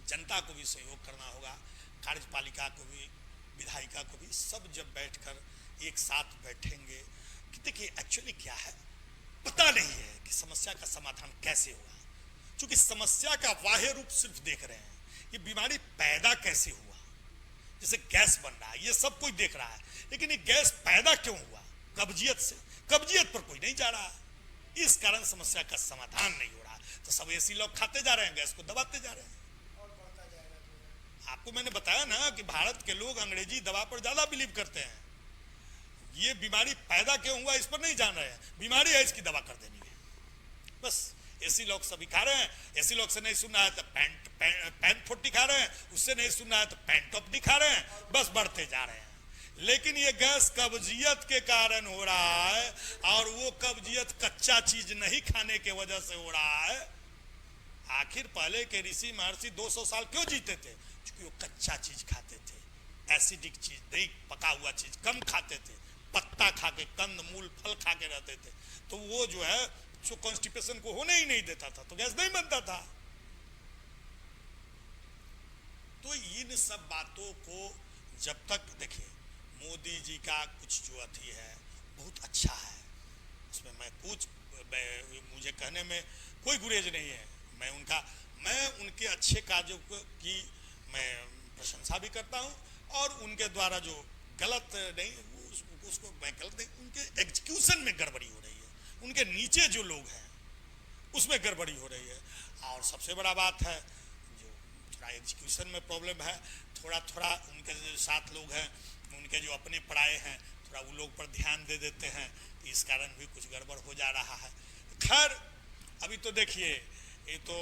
जनता को भी सहयोग करना होगा, कार्यपालिका को भी, विधायिका को भी, सब जब बैठकर एक साथ बैठेंगे कि देखिए एक्चुअली क्या है, पता नहीं है कि समस्या का समाधान कैसे होगा। क्योंकि समस्या का बाह्य रूप सिर्फ देख रहे हैं, ये बीमारी पैदा कैसे हुआ, जैसे गैस बन रहा है, ये सब कोई देख रहा है, लेकिन ये गैस पैदा क्यों हुआ? कब्जियत से। कब्जियत पर कोई नहीं जा रहा, इस कारण समस्या का समाधान नहीं हो रहा। तो सब ऐसी लोग खाते जा रहे हैं, गैस को दबाते जा रहे हैं। आपको मैंने बताया ना कि भारत के लोग अंग्रेजी दवा पर ज्यादा बिलीव करते हैं। ये बीमारी पैदा क्यों हुआ इस पर नहीं जान रहे हैं, बीमारी है इसकी दवा कर देनी है बस। ऐसी लोग सभी खा रहे हैं, ऐसी लोग से नहीं सुनना है तो पैंट फोर्टी खा रहे हैं, उससे नहीं सुनना है तो पैंट टॉपटी खा रहे हैं, बस बढ़ते जा रहे हैं। लेकिन ये गैस कब्जियत के कारण हो रहा है, और वो कब्जियत कच्चा चीज नहीं खाने के वजह से हो रहा है। आखिर पहले के ऋषि महर्षि 200 साल क्यों जीते थे? क्योंकि वो कच्चा चीज खाते थे, एसिडिक चीज नहीं, पका हुआ चीज कम खाते थे, पत्ता खा के, कंद मूल फल खा के रहते थे। तो वो जो है जो कॉन्स्टिपेशन को होने ही नहीं देता था, तो गैस नहीं बनता था। तो इन सब बातों को जब तक देखिए, मोदी जी का कुछ जो अथी है बहुत अच्छा है, उसमें मुझे कहने में कोई गुरेज नहीं है। मैं उनके अच्छे कार्यों की मैं प्रशंसा भी करता हूं, और उनके द्वारा जो गलत नहीं, उसको मैं गलत नहीं, उनके एग्जीक्यूशन में गड़बड़ी हो रही है, उनके नीचे जो लोग हैं उसमें गड़बड़ी हो रही है। और सबसे बड़ा बात है जो थोड़ा एग्जीक्यूशन में प्रॉब्लम है, थोड़ा उनके जो साथ लोग हैं, उनके जो अपने पराये हैं, थोड़ा वो लोग पर ध्यान दे देते हैं, इस कारण भी कुछ गड़बड़ हो जा रहा है। खैर अभी तो देखिए, ये तो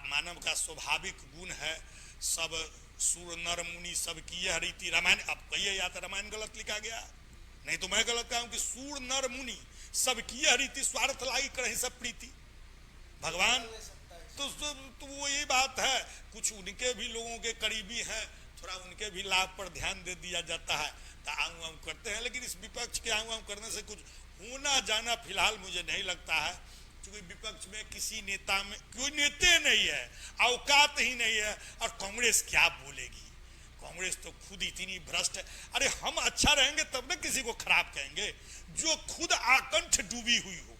मानव का स्वाभाविक गुण है, सब सुर नर मुनि सब की यह रीति। रामायण अब कहिए या तो रामायण गलत लिखा गया, नहीं तो मैं गलत कहूं कि सूर नर मुनि सब की यह रीति, स्वार्थ लाई करहि सब प्रीति। भगवान तो वो यही बात है, कुछ उनके भी लोगों के करीबी हैं, थोड़ा उनके भी लाभ पर ध्यान दे दिया जाता है तो आऊं करते हैं। लेकिन इस विपक्ष के आऊं करने से कुछ होना जाना फिलहाल मुझे नहीं लगता है, क्योंकि विपक्ष में किसी नेता में कोई नेता नहीं है, औकात ही नहीं है। और कांग्रेस क्या बोलेगी? कांग्रेस तो खुद इतनी भ्रष्ट है। अरे हम अच्छा रहेंगे तब न किसी को खराब कहेंगे, जो खुद आकंठ डूबी हुई हो।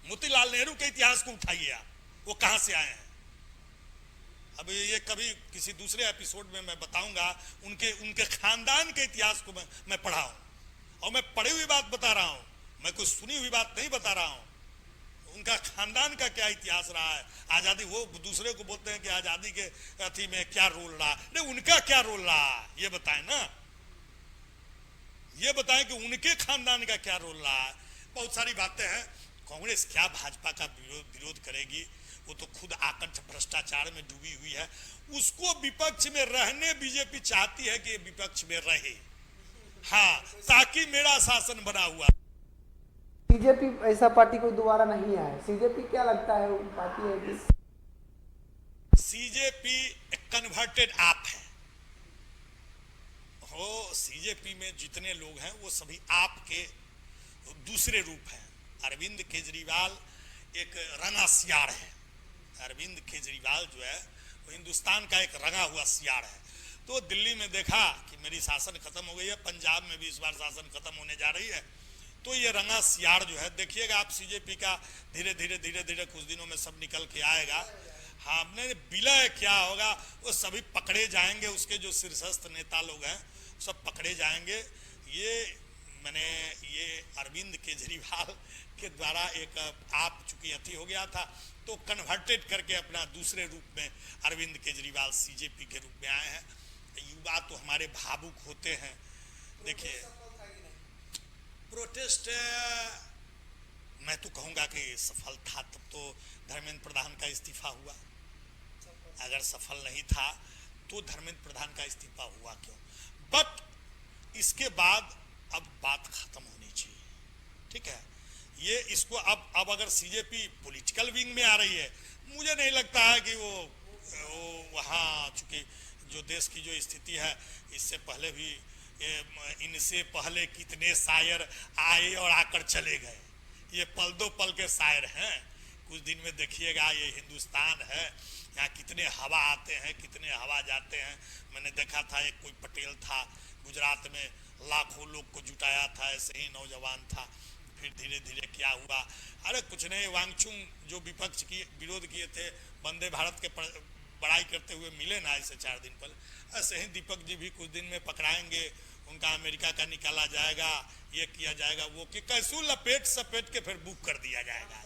मोतीलाल नेहरू के इतिहास को उठाइए आप, वो कहां से आए हैं। अब ये कभी किसी दूसरे एपिसोड में मैं बताऊंगा, उनके खानदान के इतिहास को मैं पढ़ा हूं, और मैं पढ़ी हुई बात बता रहा हूं, मैं कोई सुनी हुई बात नहीं बता रहा हूं। उनका खानदान का क्या इतिहास रहा है, आजादी, वो दूसरे को बोलते हैं कि आजादी के अथी में क्या रोल रहा, नहीं उनका क्या रोल रहा, ये बताएं ना, ये बताएं कि उनके खानदान का क्या रोल रहा है। बहुत सारी बातें हैं। कांग्रेस क्या भाजपा का विरोध करेगी? वो तो खुद आकंठ भ्रष्टाचार में डूबी हुई है, उसको विपक्ष में रहने बीजेपी चाहती है कि विपक्ष में रहे, हाँ, ताकि मेरा शासन बना हुआ। बीजेपी ऐसा पार्टी कोई दोबारा नहीं आया। सीजेपी क्या लगता है, वो पार्टी है कि सीजेपी एक कन्वर्टेड आप है हो। सीजेपी में जितने लोग हैं वो सभी आप के दूसरे रूप हैं। अरविंद केजरीवाल एक रनासियार है, अरविंद केजरीवाल जो है वो हिंदुस्तान का एक रंगा हुआ सियार है। तो दिल्ली में देखा कि मेरी शासन खत्म हो गई है, पंजाब में भी इस बार शासन खत्म होने जा रही है, तो ये रंगा सियार जो है देखिएगा आप सीजेपी का धीरे धीरे धीरे धीरे कुछ दिनों में सब निकल के आएगा। हाँ, हमने विलय क्या होगा, वो सभी पकड़े जाएंगे, उसके जो शीर्षस्थ नेता लोग हैं सब पकड़े जाएंगे। ये अरविंद केजरीवाल के द्वारा एक आप चूंकि अति हो गया था तो कन्वर्टेड करके अपना दूसरे रूप में अरविंद केजरीवाल सीजेपी के रूप में आए हैं। युवा तो हमारे भावुक होते हैं। देखिए प्रोटेस्ट मैं तो कहूँगा कि सफल था, तब तो धर्मेंद्र प्रधान का इस्तीफा हुआ। अगर सफल नहीं था तो धर्मेंद्र प्रधान का इस्तीफा हुआ क्यों? बट इसके बाद अब बात खत्म होनी चाहिए, ठीक है। ये इसको अब अगर सीजेपी पॉलिटिकल विंग में आ रही है, मुझे नहीं लगता है कि वो वहाँ चूंकि जो देश की जो स्थिति है, इससे पहले भी इनसे पहले कितने शायर आए और आकर चले गए, ये पल दो पल के शायर हैं। कुछ दिन में देखिएगा ये हिंदुस्तान है, यहाँ कितने हवा आते हैं कितने हवा जाते हैं। मैंने देखा था एक कोई पटेल था गुजरात में, लाखों लोग को जुटाया था, ऐसे ही नौजवान था, फिर धीरे धीरे क्या हुआ, अरे कुछ नहीं, वांगचुंग जो विपक्ष की विरोध किए थे वंदे भारत के बड़ाई करते हुए मिले ना ऐसे 4 दिन पहले, ऐसे ही दीपक जी भी कुछ दिन में पकड़ाएंगे, उनका अमेरिका का निकाला जाएगा, ये किया जाएगा, वो कि कैसू लपेट सपेट के फिर बुक कर दिया जाएगा।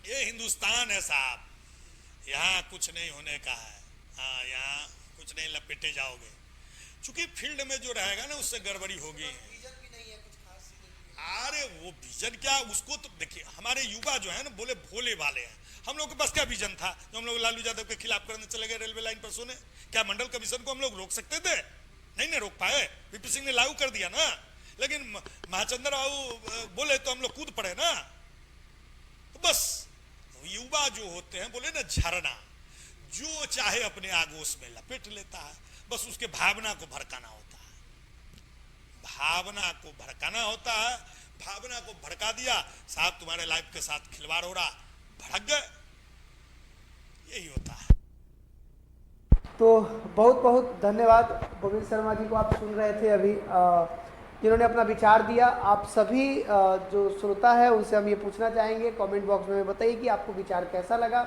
ये हिंदुस्तान है साहब, यहाँ कुछ नहीं होने का है। हाँ, यहाँ कुछ नहीं, लपेटे जाओगे, चूंकि फील्ड में जो रहेगा ना उससे गड़बड़ी होगी। अरे वो विजन क्या, उसको तो देखिए हमारे युवा जो है ना बोले भोले वाले हैं। हम लोग के पास क्या विजन था जो हम लोग लालू यादव के खिलाफ करने चले गए रेलवे लाइन पर सोने? क्या मंडल कमीशन को हम लोग रोक सकते थे? नहीं ना रोक पाए, वीपी सिंह ने लागू कर दिया ना। लेकिन महाचंद्र बाबू बोले तो हम लोग कूद पड़े ना। तो बस युवा जो होते हैं बोले ना झरना, जो चाहे अपने आगोश में लपेट लेता है, बस उसके भावना को भड़काना होता है, भावना को भड़काना होता है। भावना को भड़का दिया, साहब तुम्हारे लाइफ के साथ खिलवाड़ हो रहा, भड़क गए, यही होता है। तो बहुत बहुत धन्यवाद गोविंद शर्मा जी को, आप सुन रहे थे अभी जिन्होंने अपना विचार दिया। आप सभी जो श्रोता है उनसे हम ये पूछना चाहेंगे, कमेंट बॉक्स में बताइए कि आपको विचार कैसा लगा,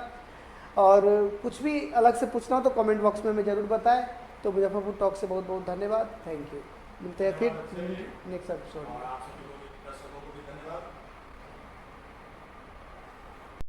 और कुछ भी अलग से पूछना हो तो कमेंट बॉक्स में हमें ज़रूर बताएं। तो मुजफ्फरपुर टॉक से बहुत बहुत धन्यवाद, थैंक यू। मिलते हैं फिर नेक्स्ट एपिसोड में।